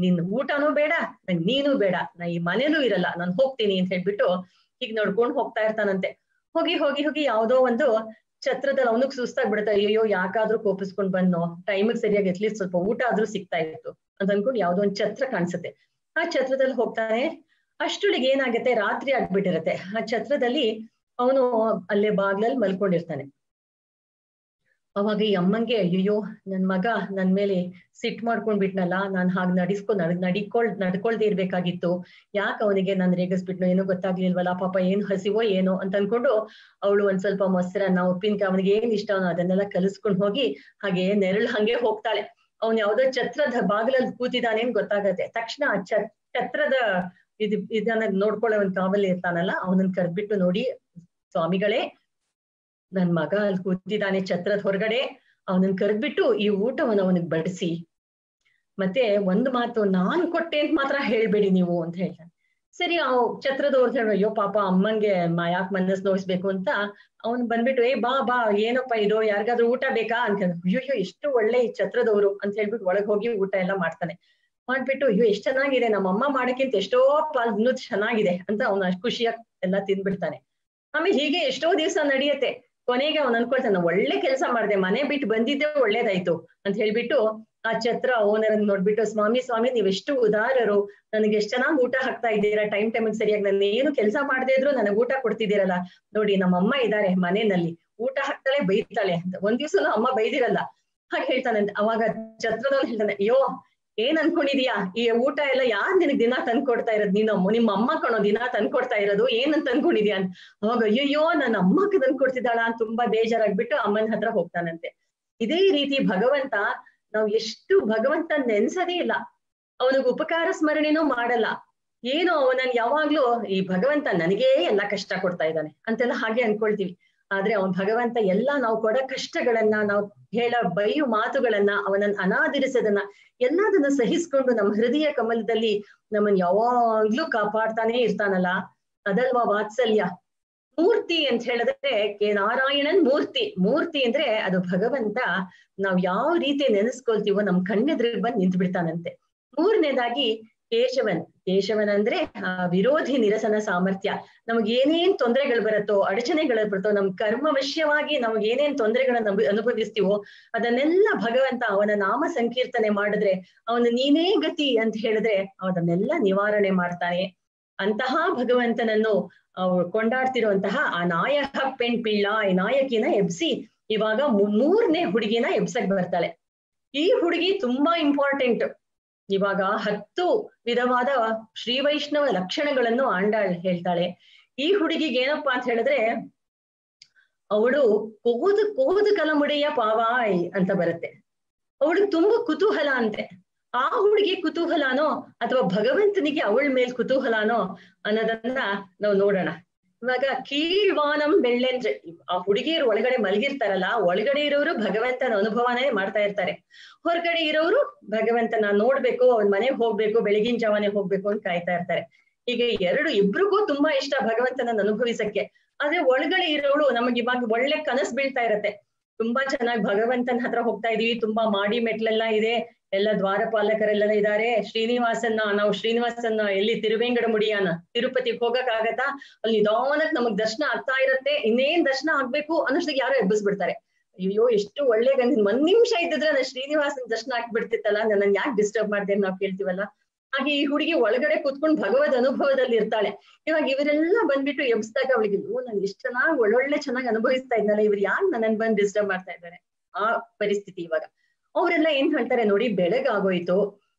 A: ನಿನ್ ಊಟನೂ ಬೇಡ, ನಂಗೆ ನೀನು ಬೇಡ, ನಾ ಈ ಮನೇಲೂ ಇರಲ್ಲ, ನಾನ್ ಹೋಗ್ತೀನಿ ಅಂತ ಹೇಳ್ಬಿಟ್ಟು ಹೀಗ್ ನಡ್ಕೊಂಡು ಹೋಗ್ತಾ ಇರ್ತಾನಂತೆ. ಹೋಗಿ ಹೋಗಿ ಹೋಗಿ ಯಾವ್ದೋ ಒಂದು ಛತ್ರದಲ್ಲಿ ಅವನಿಗೆ ಸುಸ್ತಾಗ್ಬಿಡುತ್ತೆ. ಅಯ್ಯೋ ಯಾಕಾದ್ರೂ ಕೋಪಿಸ್ಕೊಂಡ್ ಬಂದ್ನೋ, ಟೈಮಿಗೆ ಸರಿಯಾಗಿ ಅಟ್ಲೀಸ್ಟ್ ಸ್ವಲ್ಪ ಊಟ ಆದ್ರೂ ಸಿಗ್ತಾ ಇತ್ತು ಅಂತ ಅನ್ಕೊಂಡು ಯಾವ್ದೋ ಒಂದ್ ಛತ್ರ ಕಾಣಿಸುತ್ತೆ. ಆ ಛತ್ರದಲ್ಲಿ ಹೋಗ್ತಾನೆ. ಅಷ್ಟೊಳಗೆ ಏನಾಗತ್ತೆ, ರಾತ್ರಿ ಆಗ್ಬಿಟ್ಟಿರತ್ತೆ. ಆ ಛತ್ರದಲ್ಲಿ ಅವನು ಅಲ್ಲೇ ಬಾಗ್ಲಲ್ಲಿ ಮಲ್ಕೊಂಡಿರ್ತಾನೆ. ಅವಾಗ ಈ ಅಮ್ಮಂಗೆ ಅಯ್ಯೋ ನನ್ ಮಗ ನನ್ ಮೇಲೆ ಸಿಟ್ ಮಾಡ್ಕೊಂಡ್ಬಿಟ್ನಲ್ಲ, ನಾನ್ ಹಾಗೆ ನಡ್ಕೊಳ್ದೇ ಇರ್ಬೇಕಾಗಿತ್ತು, ಯಾಕೆ ಅವನಿಗೆ ನಾನು ರೇಗಿಸ್ಬಿಟ್ನೋ ಏನೋ ಗೊತ್ತಾಗ್ಲಿಲ್ವಲ್ಲ, ಪಾಪ ಏನ್ ಹಸಿವೋ ಏನೋ ಅಂತ ಅನ್ಕೊಂಡು ಅವಳು ಒಂದ್ ಸ್ವಲ್ಪ ಮೊಸರನ್ನ, ಉಪ್ಪಿನಕಾಯಿ, ಅವನಿಗೆ ಏನ್ ಇಷ್ಟ ಅದನ್ನೆಲ್ಲ ಕಲಿಸ್ಕೊಂಡ್ ಹೋಗಿ ಹಾಗೆ ನೆರಳು ಹಂಗೆ ಹೋಗ್ತಾಳೆ. ಅವ್ನ್ ಯಾವ್ದೋ ಛತ್ರದ ಬಾಗಿಲಲ್ಲಿ ಕೂತಿದ್ದಾನೆ ಅಂತ ಗೊತ್ತಾಗತ್ತೆ. ತಕ್ಷಣ ಆ ಛತ್ರದ ಇದನ್ನ ನೋಡ್ಕೊಳ್ಳೋ ಒಂದ್ ಕಾವಲಿ ಇರ್ತಾನಲ್ಲ, ಅವನನ್ನ ಕರ್ಬಿಟ್ಟು, ನೋಡಿ ಸ್ವಾಮಿಗಳೇ, ನನ್ ಮಗ ಅಲ್ಲಿ ಕೂತಿದ್ದಾನೆ ಛತ್ರದ ಹೊರಗಡೆ, ಅವನನ್ನ ಕರೆದ್ಬಿಟ್ಟು ಈ ಊಟವನ್ನು ಅವನಿಗೆ ಬಡಿಸಿ, ಮತ್ತೆ ಒಂದು ಮಾತು ನಾನ್ ಕೊಟ್ಟೆ ಅಂತ ಮಾತ್ರ ಹೇಳ್ಬೇಡಿ ನೀವು ಅಂತ ಹೇಳ್ತಾನೆ. ಸರಿ, ಆ ಛತ್ರದವ್ರು ಹೇಳ, ಅಯ್ಯೋ ಪಾಪ ಅಮ್ಮಂಗೆ ಯಾಕೆ ಮನಸ್ಸು ನೋಯಿಸ್ಬೇಕು ಅಂತ ಅವ್ನ್ ಬಂದ್ಬಿಟ್ಟು, ಬಾ ಬಾ ಏನಪ್ಪಾ ಇದು, ಯಾರಿಗಾದ್ರೂ ಊಟ ಬೇಕಾ ಅನ್ಕೊಂಡ್, ಅಯ್ಯೋ ಎಷ್ಟು ಒಳ್ಳೆ ಈ ಛತ್ರದವ್ರು ಅಂತ ಹೇಳ್ಬಿಟ್ಟು ಒಳಗ್ ಹೋಗಿ ಊಟ ಎಲ್ಲ ಮಾಡ್ತಾನೆ. ಮಾಡ್ಬಿಟ್ಟು ಅಯ್ಯೋ ಎಷ್ಟ್ ಚೆನ್ನಾಗಿದೆ, ನಮ್ಮ ಅಮ್ಮ ಮಾಡಕ್ಕಿಂತ ಎಷ್ಟೋ ಇನ್ನೂ ಚೆನ್ನಾಗಿದೆ ಅಂತ ಅವ್ನ ಅಷ್ಟು ಖುಷಿಯಾಗಿ ಎಲ್ಲ ತಿಂದ್ಬಿಡ್ತಾನೆ. ಆಮೇಲೆ ಹೀಗೆ ಎಷ್ಟೋ ದಿವಸ ನಡೆಯುತ್ತೆ. ಕೊನೆಗೆ ಅವ್ನು ಅನ್ಕೊಳ್ತಾನೆ, ಒಳ್ಳೆ ಕೆಲಸ ಮಾಡಿದೆ, ಮನೆ ಬಿಟ್ಟು ಬಂದಿದ್ದೆ ಒಳ್ಳೇದಾಯ್ತು ಅಂತ ಹೇಳ್ಬಿಟ್ಟು ಆ ಛತ್ರ ಓನರ್ ನೋಡ್ಬಿಟ್ಟು, ಸ್ವಾಮಿ ನೀವ್ ಎಷ್ಟು ಉದಾರರು, ನನಗೆ ಎಷ್ಟ್ ಚೆನ್ನಾಗಿ ಊಟ ಹಾಕ್ತಾ ಇದ್ದೀರಾ, ಟೈಮಿಗೆ ಸರಿಯಾಗಿ, ನಾನು ಏನು ಕೆಲಸ ಮಾಡದೇ ಇದ್ರು ನನಗೆ ಊಟ ಕೊಡ್ತಿದ್ದೀರಲ್ಲ, ನೋಡಿ ನಮ್ಮ ಅಮ್ಮ ಇದ್ದಾರೆ ಮನೆಯಲ್ಲಿ, ಊಟ ಹಾಕ್ತಾಳೆ ಬೈತಾಳೆ ಅಂತ. ಒಂದ್ ದಿವ್ಸನೂ ಅಮ್ಮ ಬೈದಿರಲ್ಲ ಹಾಗೆ ಹೇಳ್ತಾನಂತೆ. ಅವಾಗ ಛತ್ರದವ್ನು ಹೇಳ್ತಾನೆ, ಅಯ್ಯೋ ಏನ್ ಅನ್ಕೊಂಡಿದೀಯಾ, ಈ ಊಟ ಎಲ್ಲ ಯಾರ್ ನಿನಗ್ ದಿನಾ ತಂದ್ಕೊಡ್ತಾ ಇರೋದು, ನಿಮ್ಮ ಅಮ್ಮ ಕಣೋ ದಿನಾ ತಂದ್ಕೊಡ್ತಾ ಇರೋದು, ಏನಂತ ಅನ್ಕೊಂಡಿದ್ಯಾ ಅಂತ. ಅವಾಗ ಅಯ್ಯಯ್ಯೋ ನನ್ನ ಅಮ್ಮಕ್ಕೆ ತಂದ್ಕೊಡ್ತಿದ್ದಾಳ ಅಂತ ತುಂಬಾ ಬೇಜಾರಾಗ್ಬಿಟ್ಟು ಅಮ್ಮನ ಹತ್ರ ಹೋಗ್ತಾನಂತೆ. ಇದೇ ರೀತಿ ಭಗವಂತ, ನಾವು ಎಷ್ಟು ಭಗವಂತ ನೆನ್ಸದೇ ಇಲ್ಲ, ಅವನಿಗೆ ಉಪಕಾರ ಸ್ಮರಣೆನೂ ಮಾಡಲ್ಲ, ಏನು ಅವನನ್ನ ಯಾವಾಗ್ಲೂ ಈ ಭಗವಂತ ನನಗೇ ಎಲ್ಲ ಕಷ್ಟ ಕೊಡ್ತಾ ಇದ್ದಾನೆ ಅಂತೆಲ್ಲ ಹಾಗೆ ಅನ್ಕೊಳ್ತೀವಿ. ಆದ್ರೆ ಅವನ್ ಭಗವಂತ ಎಲ್ಲ ನಾವು ಕೊಡೋ ಕಷ್ಟಗಳನ್ನ, ನಾವು ಹೇಳೋ ಬೈಯು ಮಾತುಗಳನ್ನ, ಅವನನ್ನ ಅನಾದರಿಸೋದನ್ನ ಎಲ್ಲದನ್ನ ಸಹಿಸ್ಕೊಂಡು ನಮ್ಮ ಹೃದಯ ಕಮಲದಲ್ಲಿ ನಮ್ಮನ್ನ ಯಾವಾಗ್ಲೂ ಕಾಪಾಡ್ತಾನೆ ಇರ್ತಾನಲ್ಲ, ಅದಲ್ವಾ ವಾತ್ಸಲ್ಯ. ಮೂರ್ತಿ ಅಂತ ಹೇಳಿದ್ರೆ ನಾರಾಯಣನ್ ಮೂರ್ತಿ ಅಂದ್ರೆ ಅದು ಭಗವಂತ. ನಾವ್ ಯಾವ ರೀತಿ ನೆನೆಸ್ಕೊಳ್ತೀವೋ ನಮ್ ಕಣ್ಣೆದ್ರಿಗೆ ಬಂದು ನಿಂತು ಬಿಡ್ತಾನಂತೆ. ಮೂರನೇದಾಗಿ ಕೇಶವನ್ ಅಂದ್ರೆ ಆ ವಿರೋಧಿ ನಿರಸನ ಸಾಮರ್ಥ್ಯ. ನಮ್ಗೆ ಏನೇನ್ ತೊಂದರೆಗಳು ಬರುತ್ತೋ, ಅಡಚಣೆಗಳು ಬರುತ್ತೋ, ನಮ್ ಕರ್ಮವಶ್ಯವಾಗಿ ನಮ್ಗೆ ಏನೇನ್ ತೊಂದರೆಗಳನ್ನ ಅನುಭವಿಸ್ತೀವೋ ಅದನ್ನೆಲ್ಲ ಭಗವಂತ ಅವನ ನಾಮ ಸಂಕೀರ್ತನೆ ಮಾಡಿದ್ರೆ, ಅವನ ನೀನೇ ಗತಿ ಅಂತ ಹೇಳಿದ್ರೆ ಅದನ್ನೆಲ್ಲ ನಿವಾರಣೆ ಮಾಡ್ತಾನೆ. ಅಂತಹ ಭಗವಂತನನ್ನು ಕೊಂಡಾಡ್ತಿರುವಂತಹ ಆ ನಾಯಕ ಪೆಣ್ ಪಿಳ್ಳಾಯ್ ನಾಯಕಿನ ಎಬ್ಸಿ ಇವಾಗ 3ನೇ ಹುಡುಗಿನ ಎಬ್ಸಕ್ ಬರ್ತಾಳೆ. ಈ ಹುಡುಗಿ ತುಂಬಾ ಇಂಪಾರ್ಟೆಂಟ್. ಇವಾಗ 10 ವಿಧವಾದ ಶ್ರೀ ವೈಷ್ಣವ ಲಕ್ಷಣಗಳನ್ನು ಆಂಡಾಳ್ ಹೇಳ್ತಾಳೆ. ಈ ಹುಡುಗಿಗೆ ಏನಪ್ಪಾ ಅಂತ ಹೇಳಿದ್ರೆ, ಅವಳು ಕೋದು ಕಲಮುಡೆಯ ಪಾವಾಯ್ ಅಂತ ಬರುತ್ತೆ. ಅವಳಿಗೆ ತುಂಬಾ ಕುತೂಹಲ ಅಂತೆ. ಆ ಹುಡುಗಿ ಕುತೂಹಲನೋ ಅಥವಾ ಭಗವಂತನಿಗೆ ಅವಳ ಮೇಲ್ ಕುತೂಹಲನೋ ಅನ್ನೋದನ್ನ ನಾವು ನೋಡೋಣ. ಇವಾಗ ಕೀಳ್ವಾನಂ ಬೆಳ್ಳೆಂದ್ರೆ ಆ ಹುಡುಗಿಯರು ಒಳಗಡೆ ಮಲಗಿರ್ತಾರಲ್ಲ, ಒಳಗಡೆ ಇರೋರು ಭಗವಂತನ ಅನುಭವನೇ ಮಾಡ್ತಾ ಇರ್ತಾರೆ, ಹೊರಗಡೆ ಇರೋರು ಭಗವಂತನ ನೋಡ್ಬೇಕು, ಅವ್ನ ಮನೆಗೆ ಹೋಗ್ಬೇಕು, ಬೆಳಗಿನ ಜಾವನೆ ಹೋಗ್ಬೇಕು ಅಂತ ಕಾಯ್ತಾ ಇರ್ತಾರೆ. ಈಗ ಇಬ್ರಿಗೂ ತುಂಬಾ ಇಷ್ಟ ಭಗವಂತನ ಅನುಭವಿಸಕ್ಕೆ. ಆದ್ರೆ ಒಳಗಡೆ ಇರೋಳು ನಮಗೆ ಇವಾಗ ಒಳ್ಳೆ ಕನಸು ಬೀಳ್ತಾ ಇರತ್ತೆ, ತುಂಬಾ ಚೆನ್ನಾಗಿ ಭಗವಂತನ ಹತ್ರ ಹೋಗ್ತಾ ಇದೀವಿ, ತುಂಬಾ ಮಾಡಿ ಮೆಟ್ಲೆಲ್ಲ ಇದೆ, ಎಲ್ಲ ದ್ವಾರಪಾಲಕರೆಲ್ಲ ಇದ್ದಾರೆ, ನಾವು ಶ್ರೀನಿವಾಸನ್ನ ಎಲ್ಲಿ ತಿರುವೆಂಗಡ ಮುಡಿಯಾನ ತಿರುಪತಿಗೆ ಹೋಗಕ್ಕಾಗತ್ತಾ, ಅಲ್ಲಿ ನಿಧಾನಕ್ ನಮಗ್ ದರ್ಶನ ಆಗ್ತಾ ಇರತ್ತೆ, ಇನ್ನೇನ್ ದರ್ಶನ ಆಗ್ಬೇಕು ಅನ್ನೋಷ್ಟಿಗೆ ಯಾರೋ ಎಬ್ಬಿಸ್ಬಿಡ್ತಾರೆ. ಅಯ್ಯೋ ಎಷ್ಟು ಒಳ್ಳೆ ಗಂಡ, ಒಂದ್ ನಿಮಿಷ ಇದ್ದಿದ್ರೆ ನಾನು ಶ್ರೀನಿವಾಸನ ದರ್ಶನ ಆಗ್ಬಿಡ್ತಿತ್ತಲ್ಲ, ನನ್ನ ಯಾಕೆ ಡಿಸ್ಟರ್ಬ್ ಮಾಡ್ದೆ ನಾವು ಕೇಳ್ತೀವಲ್ಲ. ಹಾಗೆ ಈ ಹುಡುಗಿ ಒಳಗಡೆ ಕೂತ್ಕೊಂಡು ಭಗವದ್ ಅನುಭವದಲ್ಲಿ ಇರ್ತಾಳೆ. ಇವಾಗ ಇವರೆಲ್ಲ ಬಂದ್ಬಿಟ್ಟು ಎಬ್ಸ್ದಾಗ ಅವಳಿಗೆ ನನ್ಗೆ ಇಷ್ಟ ಚೆನ್ನಾಗಿ ಒಳ್ಳೊಳ್ಳೆ ಚೆನ್ನಾಗಿ ಅನುಭವಿಸ್ತಾ ಇದ್ನಲ್ಲ, ಇವ್ರು ಯಾರು ನನ್ನನ್ ಬಂದು ಡಿಸ್ಟರ್ಬ್ ಮಾಡ್ತಾ ಇದ್ದಾರೆ, ಆ ಪರಿಸ್ಥಿತಿ. ಇವಾಗ ಅವರೆಲ್ಲ ಏನ್ ಹೇಳ್ತಾರೆ ನೋಡಿ, ಬೆಳಗಾಗೋಯ್ತು,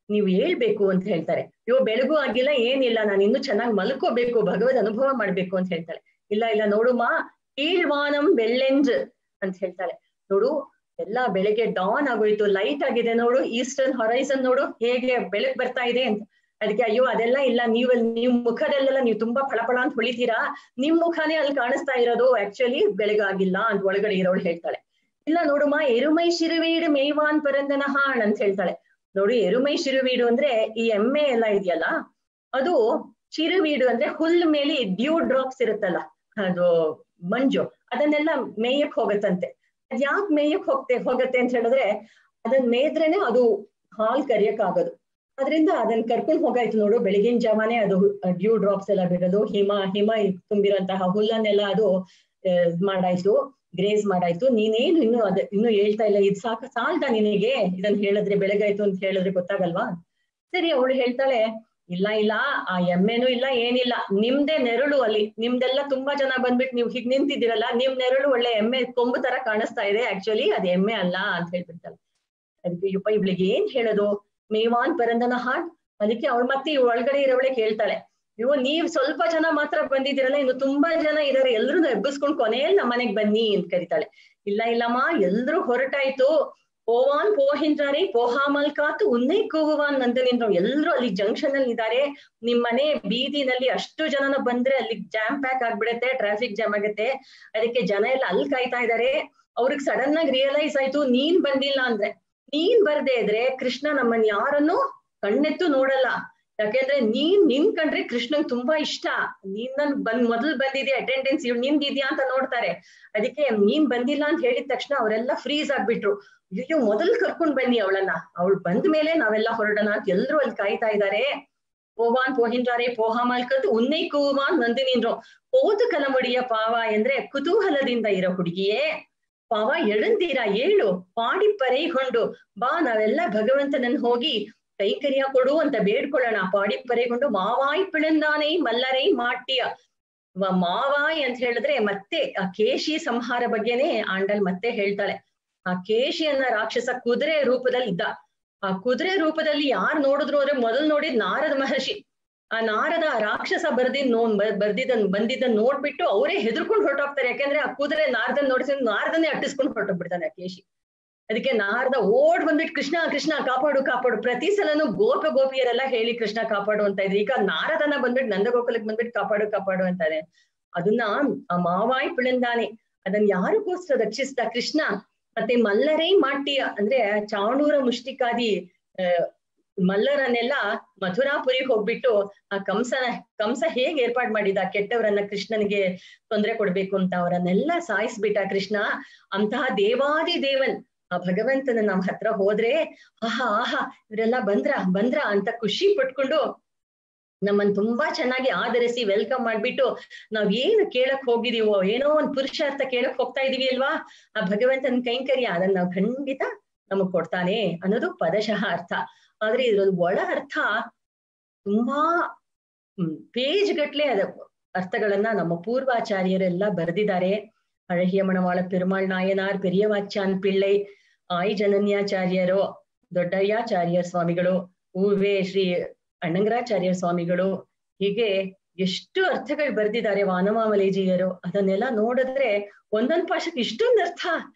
A: ನೀವು ಹೇಳ್ಬೇಕು ಅಂತ ಹೇಳ್ತಾರೆ. ಬೆಳಗೂ ಆಗಿಲ್ಲ ಏನಿಲ್ಲ, ನಾನು ಇನ್ನು ಚೆನ್ನಾಗಿ ಮಲ್ಕೋಬೇಕು, ಭಗವದ್ ಅನುಭವ ಮಾಡ್ಬೇಕು ಅಂತ ಹೇಳ್ತಾಳೆ. ಇಲ್ಲ ನೋಡುಮಾ, ಕೀಳ್ವಾನಂ ಬೆಳ್ಳೆಂಜ್ ಅಂತ ಹೇಳ್ತಾಳೆ. ನೋಡು ಎಲ್ಲ ಬೆಳಗ್ಗೆ ಡಾನ್ ಆಗೋಯ್ತು, ಲೈಟ್ ಆಗಿದೆ ನೋಡು, ಈಸ್ಟರ್ನ್ ಹೊರೈಸನ್ ನೋಡು ಹೇಗೆ ಬೆಳಕ್ ಬರ್ತಾ ಇದೆ ಅಂತ. ಅದಕ್ಕೆ ಅಯ್ಯೋ ಅದೆಲ್ಲ ಇಲ್ಲ, ನೀವ್ ಮುಖದಲ್ಲೆಲ್ಲ ನೀವು ತುಂಬಾ ಫಳಫಳ ಅಂತ ಹೊಳಿತೀರಾ, ನಿಮ್ ಮುಖನೇ ಅಲ್ಲಿ ಕಾಣಿಸ್ತಾ ಇರೋದು, ಆಕ್ಚುಲಿ ಬೆಳಗಾಗಿಲ್ಲ ಅಂತ ಒಳಗಡೆ ಇರೋಳು ಹೇಳ್ತಾಳೆ. ಇಲ್ಲ ನೋಡುಮಾ, ಎರುಮೈ ಶಿರುವೀಡು ಮೇಯ್ವಾನ್ ಪರಂದನ ಹಾಣ್ ಅಂತ ಹೇಳ್ತಾಳೆ. ನೋಡಿ, ಎರುಮೈ ಶಿರುವೀಡು ಅಂದ್ರೆ ಈ ಎಮ್ಮೆ ಎಲ್ಲ ಇದೆಯಲ್ಲ, ಅದು ಶಿರುವೀಡು ಅಂದ್ರೆ ಹುಲ್ಲು ಮೇಲೆ ಡ್ಯೂ ಡ್ರಾಪ್ಸ್ ಇರುತ್ತಲ್ಲ, ಅದು ಮಂಜು, ಅದನ್ನೆಲ್ಲ ಮೇಯಕ್ ಹೋಗತ್ತಂತೆ. ಅದ್ ಯಾಕೆ ಮೇಯಕ್ ಹೋಗತ್ತೆ ಅಂತ ಹೇಳಿದ್ರೆ, ಅದನ್ನ ಮೇಯ್ದ್ರೇನೆ ಅದು ಹಾಲ್ ಕರಿಯಕ್ ಆಗೋದು. ಅದರಿಂದ ಅದನ್ನ ಕರ್ಕೊಂಡ್ ಹೋಗಾಯ್ತು ನೋಡು, ಬೆಳಗಿನ ಜಾವನೆ ಅದು ಡ್ಯೂ ಡ್ರಾಪ್ಸ್ ಎಲ್ಲ ಬಿಡೋದು, ಹಿಮ ತುಂಬಿರೋಂತಹ ಹುಲ್ಲನ್ನೆಲ್ಲ ಅದು ಮಾಡಾಯ್ತು, ಗ್ರೇಸ್ ಮಾಡಾಯ್ತು. ನೀನೇನು ಇನ್ನು ಹೇಳ್ತಾ ಇಲ್ಲ, ಇದು ಸಾಲ್ದ ನಿನಗೆ, ಇದನ್ನ ಹೇಳಿದ್ರೆ ಬೆಳಗಾಯ್ತು ಅಂತ ಹೇಳಿದ್ರೆ ಗೊತ್ತಾಗಲ್ವಾ? ಸರಿ, ಅವಳು ಹೇಳ್ತಾಳೆ, ಇಲ್ಲ ಆ ಎಮ್ಮೆನೂ ಇಲ್ಲ ಏನಿಲ್ಲ, ನಿಮ್ದೇ ನೆರಳು ಅಲ್ಲಿ, ನಿಮ್ದೆಲ್ಲ ತುಂಬಾ ಜನ ಬಂದ್ಬಿಟ್ಟು ನೀವು ಹೀಗ್ ನಿಂತಿದ್ದೀರಲ್ಲ, ನಿಮ್ ನೆರಳು ಒಳ್ಳೆ ಎಮ್ಮೆ ಕೊಂಬು ತರ ಕಾಣಿಸ್ತಾ ಇದೆ, ಆಕ್ಚುಲಿ ಅದು ಎಮ್ಮೆ ಅಲ್ಲ ಅಂತ ಹೇಳ್ಬಿಡ್ತಾಳೆ. ಅದಕ್ಕೆ ಇವಳಿಗೆ ಏನ್ ಹೇಳೋದು, ಮೇವಾನ್ ಪರಂದನ ಹಾಡ್. ಅದಕ್ಕೆ ಅವಳು ಮತ್ತೆ ಒಳಗಡೆ ಇರೋವಳೆ ಕೇಳ್ತಾಳೆ, ನೀವ್ ಸ್ವಲ್ಪ ಜನ ಮಾತ್ರ ಬಂದಿದ್ದೀರಲ್ಲ, ಇನ್ನು ತುಂಬಾ ಜನ ಇದಾರೆ, ಎಲ್ರು ಎಬ್ಬಿಸ್ಕೊಂಡ್ ಕೊನೆಯಲ್ಲಿ ನಮ್ಮ ಮನೆಗ್ ಬನ್ನಿ ಅಂತ ಕರೀತಾಳೆ. ಇಲ್ಲಮ್ಮ, ಎಲ್ರು ಹೊರಟಾಯ್ತು, ಪೋವಾನ್ ಪೋಹಿಂದ್ರಾರಿ ಪೋಹಾಮಲ್ಕಾತ್ ಉನ್ನೈ ಕೂವಾನ್ ಅಂತ ನಿಂದ್ರು, ಎಲ್ರು ಅಲ್ಲಿ ಜಂಕ್ಷನ್ ಅಲ್ಲಿ ಇದಾರೆ, ನಿಮ್ ಮನೆ ಬೀದಿನಲ್ಲಿ ಅಷ್ಟು ಜನನ ಬಂದ್ರೆ ಅಲ್ಲಿ ಜಾಮ್ ಪ್ಯಾಕ್ ಆಗ್ಬಿಡತ್ತೆ, ಟ್ರಾಫಿಕ್ ಜಾಮ್ ಆಗತ್ತೆ, ಅದಕ್ಕೆ ಜನ ಎಲ್ಲ ಅಲ್ಲಿ ಕಾಯ್ತಾ ಇದಾರೆ. ಅವ್ರಿಗೆ ಸಡನ್ ಆಗಿ ರಿಯಲೈಸ್ ಆಯ್ತು ನೀನ್ ಬಂದಿಲ್ಲ ಅಂದ್ರೆ, ನೀನ್ ಬರ್ದೇ ಇದ್ರೆ ಕೃಷ್ಣ ನಮ್ಮನ್ ಯಾರನ್ನು ಕಣ್ಣೆತ್ತು ನೋಡಲ್ಲ, ಯಾಕೆಂದ್ರೆ ನಿನ್ ಕಂಡ್ರೆ ಕೃಷ್ಣಂಗ್ ತುಂಬಾ ಇಷ್ಟ, ಮೊದಲು ಬಂದಿದ್ಯಾ ಅಟೆಂಡೆನ್ಸ್ ನಿಂದಿದ್ಯಾ ಅಂತ ನೋಡ್ತಾರೆ. ಅದಕ್ಕೆ ನೀನ್ ಬಂದಿಲ್ಲ ಅಂತ ಹೇಳಿದ ತಕ್ಷಣ ಅವರೆಲ್ಲ ಫ್ರೀಸ್ ಆಗ್ಬಿಟ್ರು. ಅಯ್ಯೋ ಮೊದಲು ಕರ್ಕೊಂಡ್ ಬನ್ನಿ ಅವಳನ್ನ, ಅವಳು ಬಂದ ಮೇಲೆ ನಾವೆಲ್ಲ ಹೊರಡೋಣ ಅಂತ ಎಲ್ರು ಅಲ್ಲಿ ಕಾಯ್ತಾ ಇದ್ದಾರೆ. ಪೋವಾನ್ ಪೋಹಿಂಜಾರೆ ಪೋಹಾಮಲ್ಕತ್ ಉನ್ನೈ ಕೂವಾನ್ ನಂದಿನಿಂದ್ರು. ಪೋದು ಕಲಮುಡಿಯ ಪಾವ ಅಂದ್ರೆ ಕುತೂಹಲದಿಂದ ಇರೋ ಹುಡುಗಿಯೇ, ಪಾವ ಎಳಂತೀರಾ ಏಳು, ಪಾಡಿ ಪರೈಗೊಂಡು ಬಾ, ನಾವೆಲ್ಲ ಭಗವಂತನನ್ನ ಹೋಗಿ ಕೈಕರ್ಯ ಕೊಡು ಅಂತ ಬೇಡ್ಕೊಳ್ಳೋಣ. ಪಾಡಿ ಪರೈಗೊಂಡು ಮಾವಾಯ್ ಪಿಳಂದಾನೈ ಮಲ್ಲರೈ ಮಾಟ್ಯ. ಮಾವಾಯ್ ಅಂತ ಹೇಳಿದ್ರೆ ಮತ್ತೆ ಆ ಕೇಶಿ ಸಂಹಾರ ಬಗ್ಗೆನೆ ಆಂಡಲ್ ಮತ್ತೆ ಹೇಳ್ತಾಳೆ. ಆ ಕೇಶಿ ಅನ್ನೋ ರಾಕ್ಷಸ ಕುದುರೆ ರೂಪದಲ್ಲಿ ಇದ್ದ. ಆ ಕುದುರೆ ರೂಪದಲ್ಲಿ ಯಾರು ನೋಡಿದ್ರು ಅಂದ್ರೆ ಮೊದಲು ನೋಡಿದ್ ನಾರದ ಮಹರ್ಷಿ. ಆ ನಾರದ ರಾಕ್ಷಸ ಬಂದಿದ್ದನ್ ನೋಡ್ಬಿಟ್ಟು ಅವರೇ ಹೆದರ್ಕೊಂಡು ಹೊರಟೋಗ್ತಾರೆ. ಯಾಕೆಂದ್ರೆ ಆ ಕುದುರೆ ನಾರದನ್ ನೋಡಿಸಿದ್ ನಾರದನ್ನೇ ಅಟ್ಟಿಸ್ಕೊಂಡು ಹೊರಟೋಗ್ಬಿಡ್ತಾನೆ ಆ ಕೇಶಿ. ಅದಕ್ಕೆ ನಾರದ ಓಡ್ ಬಂದ್ಬಿಟ್ಟು ಕೃಷ್ಣ ಕೃಷ್ಣ ಕಾಪಾಡು ಕಾಪಾಡು, ಪ್ರತಿ ಸಲನು ಗೋಪಿಯರೆಲ್ಲ ಹೇಳಿ ಕೃಷ್ಣ ಕಾಪಾಡು ಅಂತ ಇದ್ರು. ಈಗ ನಾರದನ ಬಂದ್ಬಿಟ್ಟು ನಂದಗೋಕುಲಕ್ಕೆ ಬಂದ್ಬಿಟ್ಟು ಕಾಪಾಡು ಕಾಪಾಡು ಅಂತಾನೆ. ಅದನ್ನ ಆ ಮಾವಾಯ್ ಪಿಳಂದಾನೆ, ಅದನ್ನ ಯಾರಿಗೋಸ್ಕರ ರಕ್ಷಿಸ್ದ ಕೃಷ್ಣ. ಮತ್ತೆ ಮಲ್ಲರೈ ಮಾಟ್ಯ ಅಂದ್ರೆ ಚಾಣೂರ ಮುಷ್ಟಿಕಾದಿ ಮಲ್ಲರನ್ನೆಲ್ಲ ಮಥುರಾಪುರಿಗೆ ಹೋಗ್ಬಿಟ್ಟು ಆ ಕಂಸ ಹೇಗೆ ಏರ್ಪಾಡ್ ಮಾಡಿದ ಕೆಟ್ಟವರನ್ನ ಕೃಷ್ಣನಿಗೆ ತೊಂದರೆ ಕೊಡ್ಬೇಕು ಅಂತ ಅವರನ್ನೆಲ್ಲ ಸಾಯಿಸ್ಬಿಟ್ಟ ಕೃಷ್ಣ. ಅಂತಹ ದೇವಾದಿ ದೇವನ್ ಆ ಭಗವಂತನ ನಮ್ ಹತ್ರ ಹೋದ್ರೆ ಆಹಾ ಇವರೆಲ್ಲ ಬಂದ್ರ ಅಂತ ಖುಷಿ ಪಟ್ಕೊಂಡು ನಮ್ಮನ್ ತುಂಬಾ ಚೆನ್ನಾಗಿ ಆಧರಿಸಿ ವೆಲ್ಕಮ್ ಮಾಡ್ಬಿಟ್ಟು ನಾವ್ ಏನು ಕೇಳಕ್ ಹೋಗಿದೀವೋ, ಏನೋ ಒಂದ್ ಪುರುಷಾರ್ಥ ಕೇಳಕ್ ಹೋಗ್ತಾ ಇದೀವಿ ಅಲ್ವಾ, ಆ ಭಗವಂತನ ಕೈಂಕರ್ಯ ಅದನ್ನ ನಾವು ಖಂಡಿತ ನಮಗ್ ಕೊಡ್ತಾನೆ ಅನ್ನೋದು ಪದಶಃ ಅರ್ಥ. ಆದ್ರೆ ಇದ್ರೊಂದು ಒಳ ಅರ್ಥ ತುಂಬಾ ಪೇಜ್ ಗಟ್ಲೆ ಅದ ಅರ್ಥಗಳನ್ನ ನಮ್ಮ ಪೂರ್ವಾಚಾರ್ಯರೆಲ್ಲ ಬರೆದಿದ್ದಾರೆ. ಅழகிய மணவாள பெருமாள் நாயனார், பெரியவாச்சான் பிள்ளை, ಆಯ್ ಜನನ್ಯಾಚಾರ್ಯರು, ದೊಡ್ಡಯ್ಯಾಚಾರ್ಯ ಸ್ವಾಮಿಗಳು, ಊವೆ ಶ್ರೀ ಅಣ್ಣಂಗರಾಚಾರ್ಯ ಸ್ವಾಮಿಗಳು, ಹೀಗೆ ಎಷ್ಟು ಅರ್ಥಗಳು ಬರೆದಿದ್ದಾರೆ ವಾನಮಾಮಲೇಜಿಯರು. ಅದನ್ನೆಲ್ಲ ನೋಡಿದ್ರೆ ಒಂದೊಂದ್ ಪಾಠಕ್ಕೆ ಇಷ್ಟೊಂದು ಅರ್ಥ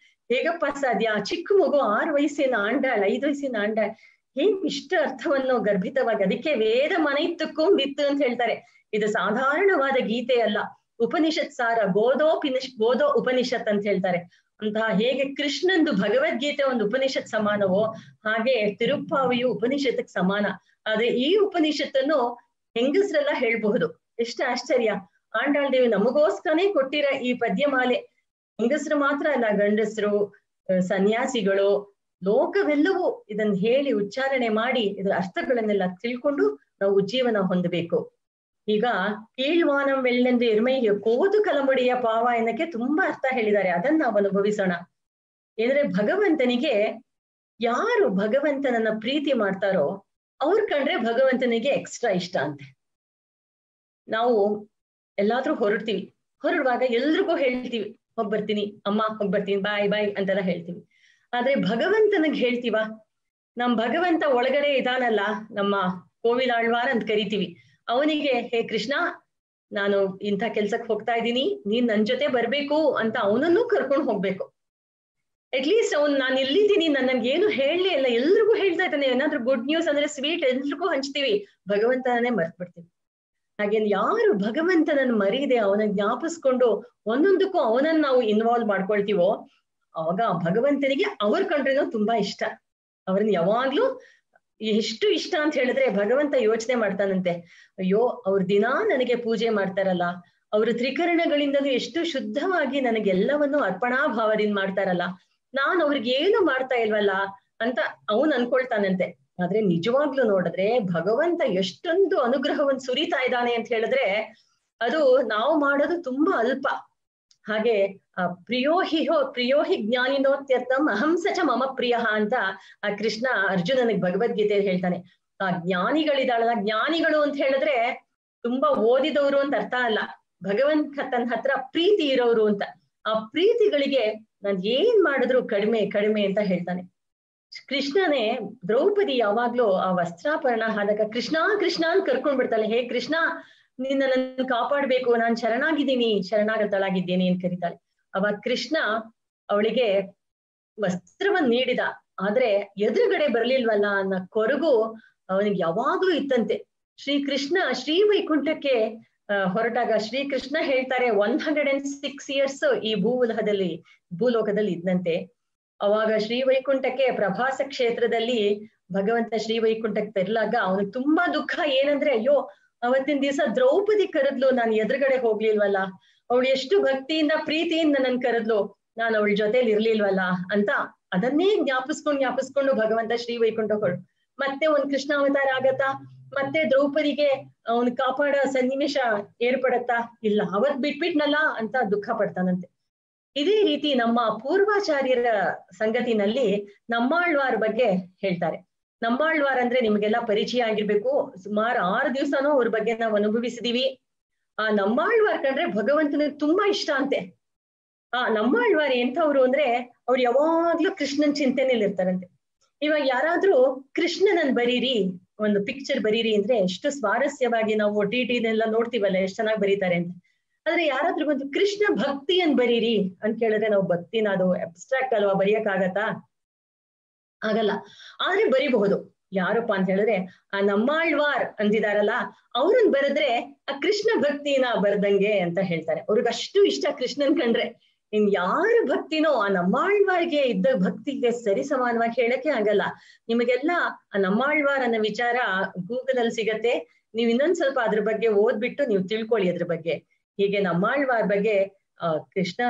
A: ಹೇಗಪ್ಪ ಸಾಧ್ಯ? ಚಿಕ್ಕ ಮಗು 6 ವಯಸ್ಸಿನ ಆಂಡಾಳ್, 5 ವಯಸ್ಸಿನ ಆಂಡಾಳ್ ಹೇಗ್ ಇಷ್ಟ ಅರ್ಥವನ್ನು ಗರ್ಭಿತವಾಗಿ, ಅದಕ್ಕೆ ವೇದ ಮನೈತ್ತಕ್ಕೂ ಬಿತ್ತು ಅಂತ ಹೇಳ್ತಾರೆ. ಇದು ಸಾಧಾರಣವಾದ ಗೀತೆ ಅಲ್ಲ, ಉಪನಿಷತ್ ಸಾರ, ಗೋದೋ ಉಪನಿಷತ್ ಅಂತ ಹೇಳ್ತಾರೆ. ಅಂತಹ ಹೇಗೆ ಕೃಷ್ಣಂದು ಭಗವದ್ಗೀತೆ ಒಂದು ಉಪನಿಷತ್ ಸಮಾನವೋ ಹಾಗೆ ತಿರುಪ್ಪಾವಿಯು ಉಪನಿಷತ್ಗೆ ಸಮಾನ. ಆದ್ರೆ ಈ ಉಪನಿಷತ್ತನ್ನು ಹೆಂಗಸ್ರೆಲ್ಲ ಹೇಳ್ಬಹುದು. ಎಷ್ಟು ಆಶ್ಚರ್ಯ! ಆಂಡಾಳ್ ದೇವಿ ನಮಗೋಸ್ಕರನೇ ಕೊಟ್ಟಿರೋ ಈ ಪದ್ಯಮಾಲೆ. ಹೆಂಗಸರು ಮಾತ್ರ ಅಲ್ಲ, ಗಂಡಸರು, ಸನ್ಯಾಸಿಗಳು, ಲೋಕವೆಲ್ಲವೂ ಇದನ್ನ ಹೇಳಿ ಉಚ್ಚಾರಣೆ ಮಾಡಿ ಇದರ ಅರ್ಥಗಳನ್ನೆಲ್ಲ ತಿಳ್ಕೊಂಡು ನಾವು ಉಜ್ಜೀವನ ಹೊಂದಬೇಕು. ಈಗ ಕೀಳ್ವಾನಂ ವೆಳ್ಳೆಂದು ಎರ್ಮೈಗೆ ಕೋದು ಕಲಮುಡಿಯ ಪಾವ ಎನ್ನಕ್ಕೆ ತುಂಬಾ ಅರ್ಥ ಹೇಳಿದ್ದಾರೆ. ಅದನ್ನ ನಾವು ಅನುಭವಿಸೋಣ. ಏಂದ್ರೆ ಭಗವಂತನಿಗೆ ಯಾರು ಭಗವಂತನನ್ನ ಪ್ರೀತಿ ಮಾಡ್ತಾರೋ ಅವ್ರ ಕಂಡ್ರೆ ಭಗವಂತನಿಗೆ ಎಕ್ಸ್ಟ್ರಾ ಇಷ್ಟ ಅಂತೆ. ನಾವು ಎಲ್ಲಾದ್ರೂ ಹೊರಡುವಾಗ ಎಲ್ರಿಗೂ ಹೇಳ್ತೀವಿ, ಹೋಗ್ಬರ್ತೀನಿ ಅಮ್ಮ, ಹೋಗ್ಬರ್ತೀನಿ, ಬಾಯ್ ಬಾಯ್ ಅಂತೆಲ್ಲ ಹೇಳ್ತೀವಿ. ಆದ್ರೆ ಭಗವಂತನಿಗೆ ಹೇಳ್ತೀವ? ನಮ್ ಭಗವಂತ ಒಳಗಡೆ ಇದಾನಲ್ಲ, ನಮ್ಮ ಕೋವಿಲಾಳ್ವಾರ್ ಅಂತ ಕರಿತೀವಿ. ಅವನಿಗೆ, ಹೇ ಕೃಷ್ಣ, ನಾನು ಇಂಥ ಕೆಲ್ಸಕ್ಕೆ ಹೋಗ್ತಾ ಇದ್ದೀನಿ, ನೀನ್ ನನ್ ಜೊತೆ ಬರ್ಬೇಕು ಅಂತ ಅವನನ್ನು ಕರ್ಕೊಂಡು ಹೋಗ್ಬೇಕು. ಅಟ್ಲೀಸ್ಟ್ ನಾನು ಇಲ್ಲಿದ್ದೀನಿ, ನನ್ಗೆ ಏನು ಹೇಳಲೇ ಇಲ್ಲ, ಎಲ್ರಿಗೂ ಹೇಳ್ತಾ ಇದ್ದಾನೆ. ಏನಾದ್ರೂ ಗುಡ್ ನ್ಯೂಸ್ ಅಂದ್ರೆ ಸ್ವೀಟ್ ಎಲ್ರಿಗೂ ಹಂಚ್ತೀವಿ, ಭಗವಂತನೇ ಮರ್ತ್ಬಿಡ್ತೀವಿ. ಹಾಗೆ ಯಾರು ಭಗವಂತನನ್ನು ಮರೀದೆ ಅವನ ಜ್ಞಾಪಿಸ್ಕೊಂಡು ಒಂದೊಂದಕ್ಕೂ ಅವನನ್ನ ನಾವು ಇನ್ವಾಲ್ವ್ ಮಾಡ್ಕೊಳ್ತೀವೋ ಅವಾಗ ಭಗವಂತನಿಗೆ ಅವ್ರ ಕಂಡ್ರೇನೋ ತುಂಬಾ ಇಷ್ಟ. ಅವ್ರನ್ನ ಯಾವಾಗ್ಲೂ ಎಷ್ಟು ಇಷ್ಟ ಅಂತ ಹೇಳಿದ್ರೆ ಭಗವಂತ ಯೋಚನೆ ಮಾಡ್ತಾನಂತೆ, ಅಯ್ಯೋ ಅವ್ರ ದಿನಾ ನನಗೆ ಪೂಜೆ ಮಾಡ್ತಾರಲ್ಲ, ಅವ್ರ ತ್ರಿಕರಣಗಳಿಂದಲೂ ಎಷ್ಟು ಶುದ್ಧವಾಗಿ ನನಗೆಲ್ಲವನ್ನು ಅರ್ಪಣಾ ಭಾವದಿಂದ ಮಾಡ್ತಾರಲ್ಲ, ನಾನ್ ಅವ್ರಿಗೆ ಏನು ಮಾಡ್ತಾ ಇಲ್ವಲ್ಲ ಅಂತ ಅವನ್ ಅನ್ಕೊಳ್ತಾನಂತೆ. ಆದ್ರೆ ನಿಜವಾಗ್ಲೂ ನೋಡಿದ್ರೆ ಭಗವಂತ ಎಷ್ಟೊಂದು ಅನುಗ್ರಹವನ್ನು ಸುರಿತಾ ಇದ್ದಾನೆ ಅಂತ ಹೇಳಿದ್ರೆ ಅದು ನಾವು ಮಾಡೋದು ತುಂಬಾ ಅಲ್ಪ. ಹಾಗೆ ಪ್ರಿಯೋಹಿ ಜ್ಞಾನಿನೋತ್ಯರ್ಥಂ ಅಹಂಸಚ ಮಮ ಪ್ರಿಯ ಅಂತ ಆ ಕೃಷ್ಣ ಅರ್ಜುನನಿಗೆ ಭಗವದ್ಗೀತೆಯಲ್ಲಿ ಹೇಳ್ತಾನೆ. ಆ ಜ್ಞಾನಿಗಳಿದಾಳಲ್ಲ, ಜ್ಞಾನಿಗಳು ಅಂತ ಹೇಳಿದ್ರೆ ತುಂಬಾ ಓದಿದವರು ಅಂತ ಅರ್ಥ ಅಲ್ಲ, ಭಗವಂತ ತನ್ನ ಹತ್ರ ಪ್ರೀತಿ ಇರೋರು ಅಂತ. ಆ ಪ್ರೀತಿಗಳಿಗೆ ನಾನ್ ಏನ್ ಮಾಡಿದ್ರು ಕಡಿಮೆ ಕಡಿಮೆ ಅಂತ ಹೇಳ್ತಾನೆ. ಕೃಷ್ಣನೇ ದ್ರೌಪದಿ ಯಾವಾಗ್ಲೂ ಆ ವಸ್ತ್ರಾಪರಣ ಆದಾಗ ಕೃಷ್ಣ ಕೃಷ್ಣ ಅಂತ ಕರ್ಕೊಂಡ್ ಬಿಡ್ತಾಳೆ. ಹೇ ಕೃಷ್ಣ, ನಿನ್ನ ನನ್ನ ಕಾಪಾಡ್ಬೇಕು, ನಾನ್ ಶರಣಾಗತಳಾಗಿದ್ದೀನಿ ಅಂತ ಕರೀತಾಳೆ. ಅವಾಗ ಕೃಷ್ಣ ಅವಳಿಗೆ ವಸ್ತ್ರವನ್ನ ನೀಡಿದ, ಆದ್ರೆ ಎದುರುಗಡೆ ಬರ್ಲಿಲ್ವಲ್ಲ ಅನ್ನೋ ಕೊರಗು ಅವನಿಗೆ ಯಾವಾಗ್ಲೂ ಇತ್ತಂತೆ. ಶ್ರೀಕೃಷ್ಣ ಶ್ರೀವೈಕುಂಠಕ್ಕೆ ಹೊರಟಾಗ ಶ್ರೀಕೃಷ್ಣ ಹೇಳ್ತಾರೆ 106 years ಈ ಭೂಲೋಕದಲ್ಲಿ ಇದ್ದಂತೆ. ಅವಾಗ ಶ್ರೀವೈಕುಂಠಕ್ಕೆ ಪ್ರಭಾಸ ಕ್ಷೇತ್ರದಲ್ಲಿ ಭಗವಂತ ಶ್ರೀವೈಕುಂಠಕ್ಕೆ ತೆರಲಾಗ ಅವನಿಗೆ ತುಂಬಾ ದುಃಖ. ಏನಂದ್ರೆ, ಅಯ್ಯೋ ಅವತ್ತಿನ ದಿವಸ ದ್ರೌಪದಿ ಕರೆದ್ಲು, ನಾನು ಎದುರುಗಡೆ ಹೋಗ್ಲಿಲ್ವಲ್ಲ, ಅವಳು ಎಷ್ಟು ಭಕ್ತಿಯಿಂದ ಪ್ರೀತಿಯಿಂದ ನನ್ ಕರೆದ್ಲು, ನಾನು ಅವಳ ಜೊತೆಲಿ ಇರ್ಲಿಲ್ವಲ್ಲ ಅಂತ ಅದನ್ನೇ ಜ್ಞಾಪಿಸ್ಕೊಂಡು ಭಗವಂತ ಶ್ರೀವೈಕುಂಠ ಹೊರಟು. ಮತ್ತೆ ಒಂದ್ ಕೃಷ್ಣಾವತಾರ ಆಗತ್ತಾ, ಮತ್ತೆ ದ್ರೌಪದಿಗೆ ಅವನ್ ಕಾಪಾಡ ಸನ್ನಿವೇಶ ಏರ್ಪಡತ್ತಾ? ಇಲ್ಲ, ಅವತ್ ಬಿಟ್ಬಿಟ್ನಲ್ಲ ಅಂತ ದುಃಖ ಪಡ್ತಾನಂತೆ. ಇದೇ ರೀತಿ ನಮ್ಮ ಪೂರ್ವಾಚಾರ್ಯರ ಸಂಗತಿನಲ್ಲಿ ನಮ್ಮಾಳ್ವಾರ್ ಬಗ್ಗೆ ಹೇಳ್ತಾರೆ. ನಮ್ಮಾಳ್ವಾರ್ ಅಂದ್ರೆ ನಿಮ್ಗೆಲ್ಲ ಪರಿಚಯ ಆಗಿರ್ಬೇಕು, ಸುಮಾರು 6 ದಿವಸನೂ ಅವ್ರ ಬಗ್ಗೆ ನಾವು ಅನುಭವಿಸಿದೀವಿ. ಆ ನಮ್ಮಾಳ್ವಾರ್ ಕಂಡ್ರೆ ಭಗವಂತನಿಗೆ ತುಂಬಾ ಇಷ್ಟ ಅಂತೆ. ಆ ನಮ್ಮಾಳ್ವಾರ್ ಎಂಥವ್ರು ಅಂದ್ರೆ ಅವ್ರು ಯಾವಾಗ್ಲೂ ಕೃಷ್ಣನ್ ಚಿಂತನೆಯಲ್ಲಿ ಇರ್ತಾರಂತೆ. ಇವಾಗ ಯಾರಾದ್ರೂ ಕೃಷ್ಣನನ್ ಬರೀರಿ, ಒಂದು ಪಿಕ್ಚರ್ ಬರೀರಿ ಅಂದ್ರೆ ಎಷ್ಟು ಸ್ವಾರಸ್ಯವಾಗಿ ನಾವು OTTನೆಲ್ಲ ನೋಡ್ತೀವಲ್ಲ, ಎಷ್ಟು ಚೆನ್ನಾಗಿ ಬರೀತಾರೆ ಅಂತ. ಆದ್ರೆ ಯಾರಾದ್ರೂ ಒಂದು ಕೃಷ್ಣ ಭಕ್ತಿಯನ್ ಬರೀರಿ ಅಂತ ಕೇಳಿದ್ರೆ ನಾವು ಭಕ್ತಿನ, ಅದು ಅಬ್ಸ್ಟ್ರಾಕ್ಟ್ ಅಲ್ವಾ, ಬರೆಯಕ್ಕಾಗತ್ತಾ? ಆಗಲ್ಲ. ಆದ್ರೆ ಬರಿಬಹುದು. ಯಾರಪ್ಪ ಅಂತ ಹೇಳಿದ್ರೆ ಆ ನಮ್ಮಾಳ್ವಾರ್ ಅಂತಿದಾರಲ್ಲ, ಅವ್ರನ್ನ ಬರೆದ್ರೆ ಆ ಕೃಷ್ಣ ಭಕ್ತಿನ ಬರ್ದಂಗೆ ಅಂತ ಹೇಳ್ತಾರೆ. ಅವ್ರಿಗೆ ಅಷ್ಟು ಇಷ್ಟ ಕೃಷ್ಣನ್ ಕಂಡ್ರೆ. ಇನ್ ಯಾರ ಭಕ್ತಿನೋ ಆ ನಮ್ಮಾಳ್ವಾರ್ಗೆ ಇದ್ದ ಭಕ್ತಿಗೆ ಸರಿ ಸಮಾನವಾಗಿ ಹೇಳಕ್ಕೆ ಆಗಲ್ಲ. ನಿಮಗೆಲ್ಲ ಆ ನಮ್ಮಾಳ್ವಾರ್ ಅನ್ನೋ ವಿಚಾರ ಗೂಗಲ್ ಅಲ್ಲಿ ಸಿಗತ್ತೆ. ನೀವ್ ಇನ್ನೊಂದ್ ಸ್ವಲ್ಪ ಅದ್ರ ಬಗ್ಗೆ ಓದ್ಬಿಟ್ಟು ನೀವು ತಿಳ್ಕೊಳ್ಳಿ ಅದ್ರ ಬಗ್ಗೆ. ಹೀಗೆ ನಮ್ಮಾಳ್ವಾರ್ ಬಗ್ಗೆ ಕೃಷ್ಣ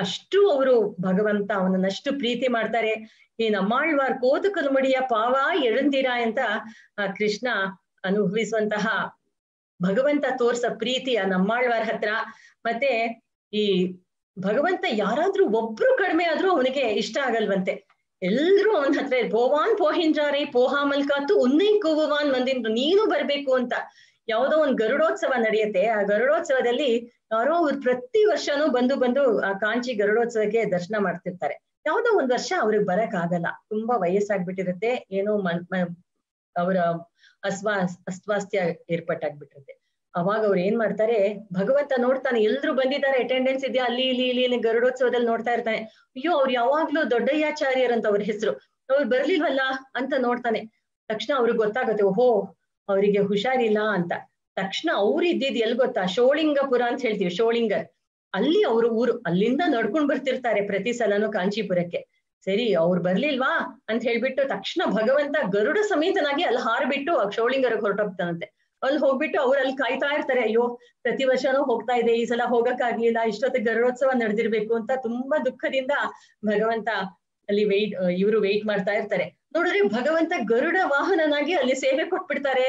A: ಅಷ್ಟು ಅವರು ಭಗವಂತ ಅವನನ್ನಷ್ಟು ಪ್ರೀತಿ ಮಾಡ್ತಾರೆ. ಈ ನಮ್ಮಾಳ್ವಾರ್ ಕೋತು ಕಲ್ಮಡಿಯ ಪಾವ ಎಳಂದಿರ ಅಂತ ಆ ಕೃಷ್ಣ ಅನುಭವಿಸುವಂತಹ ಭಗವಂತ ತೋರ್ಸ ಪ್ರೀತಿ ಆ ನಮ್ಮಾಳ್ವಾರ್ ಹತ್ರ. ಮತ್ತೆ ಈ ಭಗವಂತ ಯಾರಾದ್ರೂ ಒಬ್ರು ಕಡಿಮೆ ಆದ್ರೂ ಅವನಿಗೆ ಇಷ್ಟ ಆಗಲ್ವಂತೆ. ಎಲ್ರೂ ಅವನ ಹತ್ರ ಪೋವಾನ್ ಪೋಹಿಂಜಾರಿ ಪೋಹಾ ಮಲ್ಕಾತು ಉನ್ನೈ ಕೂವಾನ್ ಮಂದಿಂದ್ರು, ನೀನು ಬರ್ಬೇಕು ಅಂತ. ಯಾವುದೋ ಒಂದ್ ಗರುಡೋತ್ಸವ ನಡೆಯುತ್ತೆ. ಆ ಗರುಡೋತ್ಸವದಲ್ಲಿ ಯಾರೋ ಅವ್ರು ಪ್ರತಿ ವರ್ಷನೂ ಬಂದು ಆ ಕಾಂಚಿ ಗರುಡೋತ್ಸವಕ್ಕೆ ದರ್ಶನ ಮಾಡ್ತಿರ್ತಾರೆ. ಯಾವ್ದೋ ಒಂದ್ ವರ್ಷ ಅವ್ರಿಗೆ ಬರಕ್ ಆಗಲ್ಲ, ತುಂಬಾ ವಯಸ್ಸಾಗ್ಬಿಟ್ಟಿರುತ್ತೆ, ಏನೋ ಅವರ ಅಸ್ವಾಸ್ಥ್ಯ ಏರ್ಪಟ್ಟಾಗ್ಬಿಟ್ಟಿರುತ್ತೆ. ಅವಾಗ ಅವ್ರು ಏನ್ ಮಾಡ್ತಾರೆ, ಭಗವಂತ ನೋಡ್ತಾನೆ ಎಲ್ರು ಬಂದಿದ್ದಾರೆ, ಅಟೆಂಡೆನ್ಸ್ ಇದೆಯಾ ಅಲ್ಲಿ ಇಲ್ಲಿ ಗರುಡೋತ್ಸವದಲ್ಲಿ ನೋಡ್ತಾ ಇರ್ತಾನೆ. ಅಯ್ಯೋ ಅವ್ರು ಯಾವಾಗ್ಲೂ ದೊಡ್ಡಯ್ಯಾಚಾರ್ಯರ್ ಅಂತ ಅವ್ರ ಹೆಸರು, ಅವ್ರು ಬರ್ಲಿಲ್ವಲ್ಲ ಅಂತ ನೋಡ್ತಾನೆ. ತಕ್ಷಣ ಅವ್ರಿಗೆ ಗೊತ್ತಾಗುತ್ತೆ, ಓಹೋ ಅವರಿಗೆ ಹುಷಾರಿಲ್ಲ ಅಂತ. ತಕ್ಷಣ ಅವ್ರು ಇದ್ದಿದ್ ಎಲ್ ಗೊತ್ತಾ, ಶೋಳಿಂಗಪುರ ಅಂತ ಹೇಳ್ತೀವಿ, ಶೋಳಿಂಗರ್, ಅಲ್ಲಿ ಅವ್ರ ಊರು. ಅಲ್ಲಿಂದ ನಡ್ಕೊಂಡ್ ಬರ್ತಿರ್ತಾರೆ ಪ್ರತಿ ಸಲನೂ ಕಾಂಚೀಪುರಕ್ಕೆ. ಸರಿ ಅವ್ರು ಬರ್ಲಿಲ್ವಾ ಅಂತ ಹೇಳ್ಬಿಟ್ಟು ತಕ್ಷಣ ಭಗವಂತ ಗರುಡ ಸಮೇತನಾಗಿ ಅಲ್ಲಿ ಹಾರ್ಬಿಟ್ಟು ಶೋಳಿಂಗರ್ಗೆ ಹೊರಟೋಗ್ತಾನಂತೆ. ಅಲ್ಲಿ ಹೋಗ್ಬಿಟ್ಟು ಅವ್ರು ಅಲ್ಲಿ ಕಾಯ್ತಾ ಇರ್ತಾರೆ, ಅಯ್ಯೋ ಪ್ರತಿ ವರ್ಷನೂ ಹೋಗ್ತಾ ಇದೆ, ಈ ಸಲ ಹೋಗಕ್ಕಾಗ್ಲಿಲ್ಲ, ಇಷ್ಟೊತ್ತಿಗೆ ಗರುಡೋತ್ಸವ ನಡೆದಿರ್ಬೇಕು ಅಂತ ತುಂಬಾ ದುಃಖದಿಂದ ಭಗವಂತ ಅಲ್ಲಿ ಇವರು ವೆಯ್ಟ್ ಮಾಡ್ತಾ ಇರ್ತಾರೆ. ನೋಡಿದ್ರೆ ಭಗವಂತ ಗರುಡ ವಾಹನನಾಗಿ ಅಲ್ಲಿ ಸೇವೆ ಕೊಟ್ಬಿಡ್ತಾರೆ.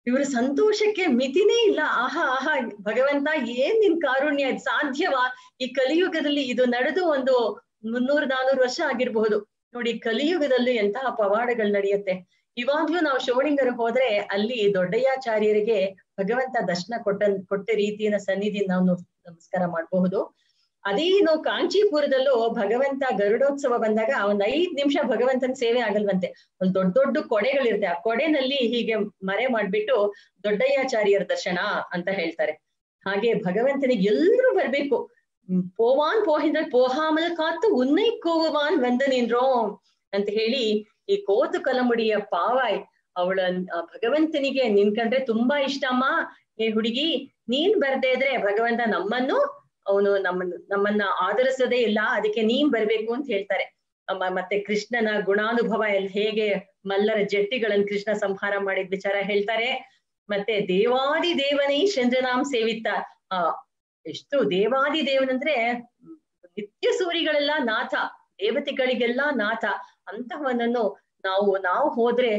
A: ಇವ್ರ ಸಂತೋಷಕ್ಕೆ ಮಿತಿನೇ ಇಲ್ಲ. ಆಹಾ ಆಹಾ ಭಗವಂತ ಏನ್ ನಿನ್ ಕಾರುಣ್ಯ, ಇದು ಸಾಧ್ಯವಾ? ಈ ಕಲಿಯುಗದಲ್ಲಿ ಇದು ನಡೆದು ಒಂದು 300-400 ವರ್ಷ ಆಗಿರ್ಬಹುದು ನೋಡಿ. ಕಲಿಯುಗದಲ್ಲಿ ಎಂತಹ ಪವಾಡಗಳು ನಡೆಯುತ್ತೆ. ಇವಾಗ್ಲೂ ನಾವು ಶೋಳಿಂಗರ್ ಹೋದ್ರೆ ಅಲ್ಲಿ ದೊಡ್ಡಯ್ಯಾಚಾರ್ಯರಿಗೆ ಭಗವಂತ ದರ್ಶನ ಕೊಟ್ಟ ರೀತಿಯ ಸನ್ನಿಧಿನ ನಾವು ನಮಸ್ಕಾರ ಮಾಡಬಹುದು. ಅದೇ ನಾವು ಕಾಂಚೀಪುರದಲ್ಲೂ ಭಗವಂತ ಗರುಡೋತ್ಸವ ಬಂದಾಗ ಒಂದ್ 5 ನಿಮಿಷ ಭಗವಂತನ ಸೇವೆ ಆಗಲ್ವಂತೆ. ಒಂದ್ ದೊಡ್ಡ ದೊಡ್ಡ ಕೊಡೆಗಳಿರುತ್ತೆ, ಆ ಕೊಡೆನಲ್ಲಿ ಹೀಗೆ ಮರೆ ಮಾಡ್ಬಿಟ್ಟು ದೊಡ್ಡಯ್ಯಾಚಾರ್ಯರ ದರ್ಶನ ಅಂತ ಹೇಳ್ತಾರೆ. ಹಾಗೆ ಭಗವಂತನಿಗೆ ಎಲ್ರೂ ಬರ್ಬೇಕು. போவான் போகின்ற போகாமல் காத்து உன்னை கூவுவான் வந்து நின்றோம் ಅಂತ ಹೇಳಿ ಈ ಕೋತು ಕಲಮುಡಿಯ ಪಾವಾಯ್ ಅವಳ ಭಗವಂತನಿಗೆ ನಿನ್ ಕಂಡ್ರೆ ತುಂಬಾ ಇಷ್ಟಮ್ಮ, ಏ ಹುಡುಗಿ ನೀನ್ ಬರ್ದೇ ಇದ್ರೆ ಭಗವಂತ ಅವನು ನಮ್ಮನ್ನ ಆದರಿಸೋದೇ ಇಲ್ಲ, ಅದಕ್ಕೆ ನೀನ್ ಬರ್ಬೇಕು ಅಂತ ಹೇಳ್ತಾರೆ. ಮತ್ತೆ ಕೃಷ್ಣನ ಗುಣಾನುಭವ ಹೇಗೆ ಮಲ್ಲರ ಜಟ್ಟಿಗಳನ್ನ ಕೃಷ್ಣ ಸಂಹಾರ ಮಾಡಿದ ವಿಚಾರ ಹೇಳ್ತಾರೆ. ಮತ್ತೆ ದೇವಾದಿ ದೇವನೈ ಚಂದ್ರನಾಮ್ ಸೇವಿತ, ಎಷ್ಟು ದೇವಾದಿ ದೇವನಂದ್ರೆ ನಿತ್ಯ ಸೂರಿಗಳೆಲ್ಲ ನಾಥ, ದೇವತೆಗಳಿಗೆಲ್ಲ ನಾಥ ಅಂತಹವನನ್ನು ನಾವು ಹೋದ್ರೆ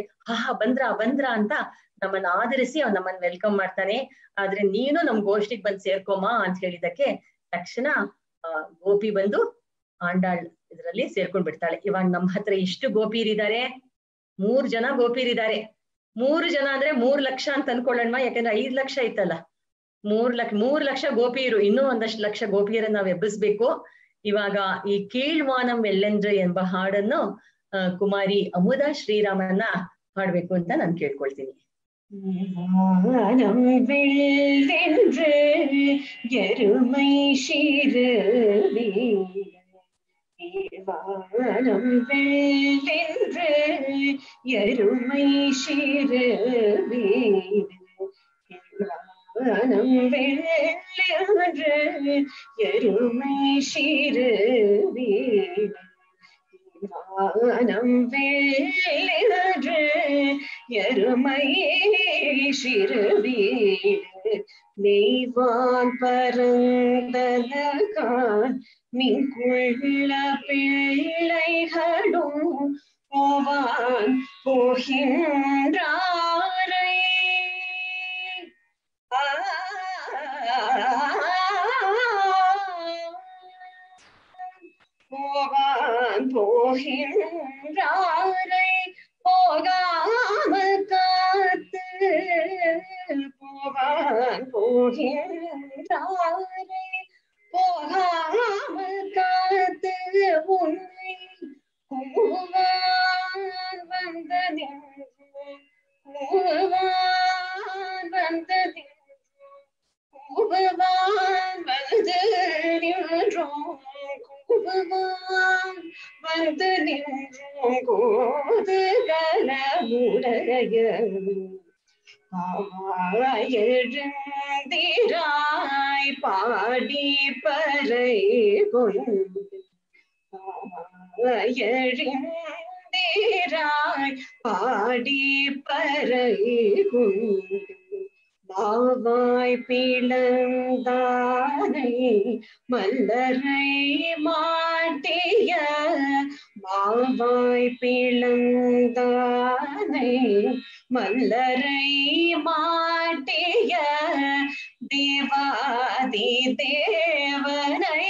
A: ಬಂದ್ರ ಅಂತ ನಮ್ಮನ್ನ ಆಧರಿಸಿ ಅವ್ನು ನಮ್ಮನ್ನ ವೆಲ್ಕಮ್ ಮಾಡ್ತಾನೆ. ಆದ್ರೆ ನೀನು ನಮ್ ಗೋಷ್ಠಿಗೆ ಬಂದು ಸೇರ್ಕೊಮ್ಮ ಅಂತ ಹೇಳಿದಕ್ಕೆ ತಕ್ಷಣ ಗೋಪಿ ಬಂದು ಆಂಡಾಳ್ ಇದ್ರಲ್ಲಿ ಸೇರ್ಕೊಂಡ್ ಬಿಡ್ತಾಳೆ. ಇವಾಗ ನಮ್ಮ ಹತ್ರ ಎಷ್ಟು ಗೋಪಿಯರಿದ್ದಾರೆ? 3 ಜನ ಗೋಪಿಯರಿದ್ದಾರೆ. 3 ಜನ ಅಂದ್ರೆ 3 ಲಕ್ಷ ಅಂತ ಅನ್ಕೊಳ್ಳೋಣ, ಯಾಕಂದ್ರೆ 5 ಲಕ್ಷ ಇತ್ತಲ್ಲ. 3 ಲಕ್ಷ ಗೋಪಿಯರು, ಇನ್ನೂ ಒಂದಷ್ಟು ಲಕ್ಷ ಗೋಪಿಯರನ್ನ ನಾವ್ ಎಬ್ಬಿಸ್ಬೇಕು. ಇವಾಗ ಈ ಕೀಳ್ವಾನಂ ವೆಲ್ಲೆಂದ್ರೆ ಎಂಬ ಹಾಡನ್ನು ಕುಮಾರಿ ಅಮುದಾ ಶ್ರೀರಾಮನ್ನ ಹಾಡ್ಬೇಕು ಅಂತ ನಾನು ಕೇಳ್ಕೊಳ್ತೀನಿ.
E: வானம் வெள்ளென்று எருமை சிறுவி, வானம் வெள்ளென்று எருமை சிறுவி, வானம் வெள்ளென்று எருமை சிறுவி, வானம் வெள்ளென்று எருமை சிறுவீடு, நெய்வான் பரந்தனகான் மிங்குள்ள பிள்ளைகளும் போவான் போகின்றாரை. போவான் போகின்றாரை போகாமல் காத்து, போவான் போகின்றாரை போகாமல் காத்து, உன்னை கூவான் வந்த நின்றோம், கூவான் வந்த நின்றோம், கூவான் வந்து நின்றோம், கூவான் வந்து நின்றோம், கோதுகலமுடைய எழுந்திராய் பாடி பறை கொண்டு, எழுந்திராய் பாடி பறை கொண்டு, மாவாய் பிளந்தானை மல்லரை மாட்டிய, மாவாய் பிளந்தானை மல்லரை மாட்டிய, தேவாதி தேவனை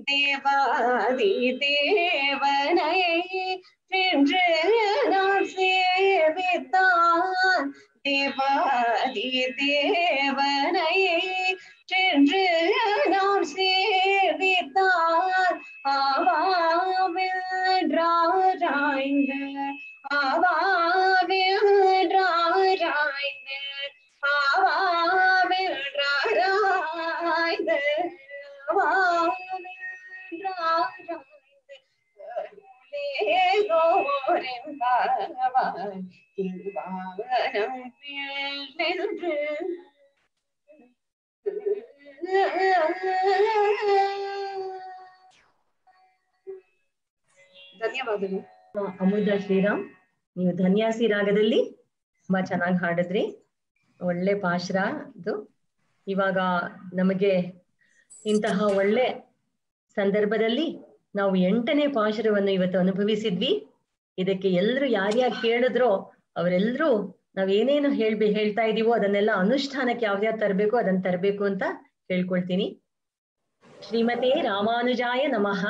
E: தேவாதி தேவனை வென்று நான் சேவித்தான், தேவாதி தேவனை சென்று நான் சேவித்தான், ஆவாவில் திருவாவனம் நின்று ಧನ್ಯವಾದಗಳು.
A: ಅಮೃತ ಶ್ರೀರಾಮ್, ನೀವು ಧನ್ಯಾಸಿ ರಾಗದಲ್ಲಿ ತುಂಬಾ ಚೆನ್ನಾಗಿ ಹಾಡಿದ್ರಿ. ಒಳ್ಳೆ ಪಾಶ್ರ ಅದು. ಇವಾಗ ನಮಗೆ ಇಂತಹ ಒಳ್ಳೆ ಸಂದರ್ಭದಲ್ಲಿ ನಾವು 8ನೇ ಪಾಶುರವನ್ನು ಇವತ್ತು ಅನುಭವಿಸಿದ್ವಿ. ಇದಕ್ಕೆ ಎಲ್ರು ಯಾರ್ಯಾರು ಕೇಳಿದ್ರೋ ಅವರೆಲ್ಲರೂ ನಾವೇನೇನು ಹೇಳ್ತಾ ಇದೀವೋ ಅದನ್ನೆಲ್ಲ ಅನುಷ್ಠಾನಕ್ಕೆ ಯಾವ್ದ್ಯಾವ್ದು ತರಬೇಕು ಅದನ್ನ ತರಬೇಕು ಅಂತ ಹೇಳ್ಕೊಳ್ತೀನಿ. ಶ್ರೀಮತೆ ರಾಮಾನುಜಾಯ ನಮಃ.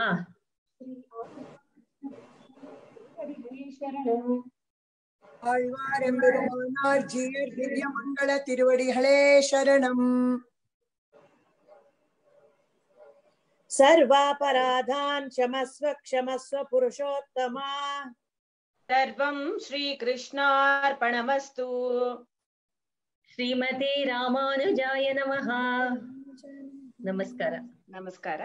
B: ஆழ்வாரெம்பெருமானார் ஜீயர் திவ்ய மங்கள திருவடிகளே சரணம்.
F: ಸರ್ವಾಪರಾಧಾನ್ ಕ್ಷಮಸ್ವ ಕ್ಷಮಸ್ವ ಪುರುಷೋತ್ತಮ.
D: ಸರ್ವಂ ಶ್ರೀಕೃಷ್ಣಾರ್ಪಣಮಸ್ತು.
A: ಶ್ರೀಮತೆ ರಾಮಾನುಜಾಯ ನಮಃ. ನಮಸ್ಕಾರ.
D: ನಮಸ್ಕಾರ.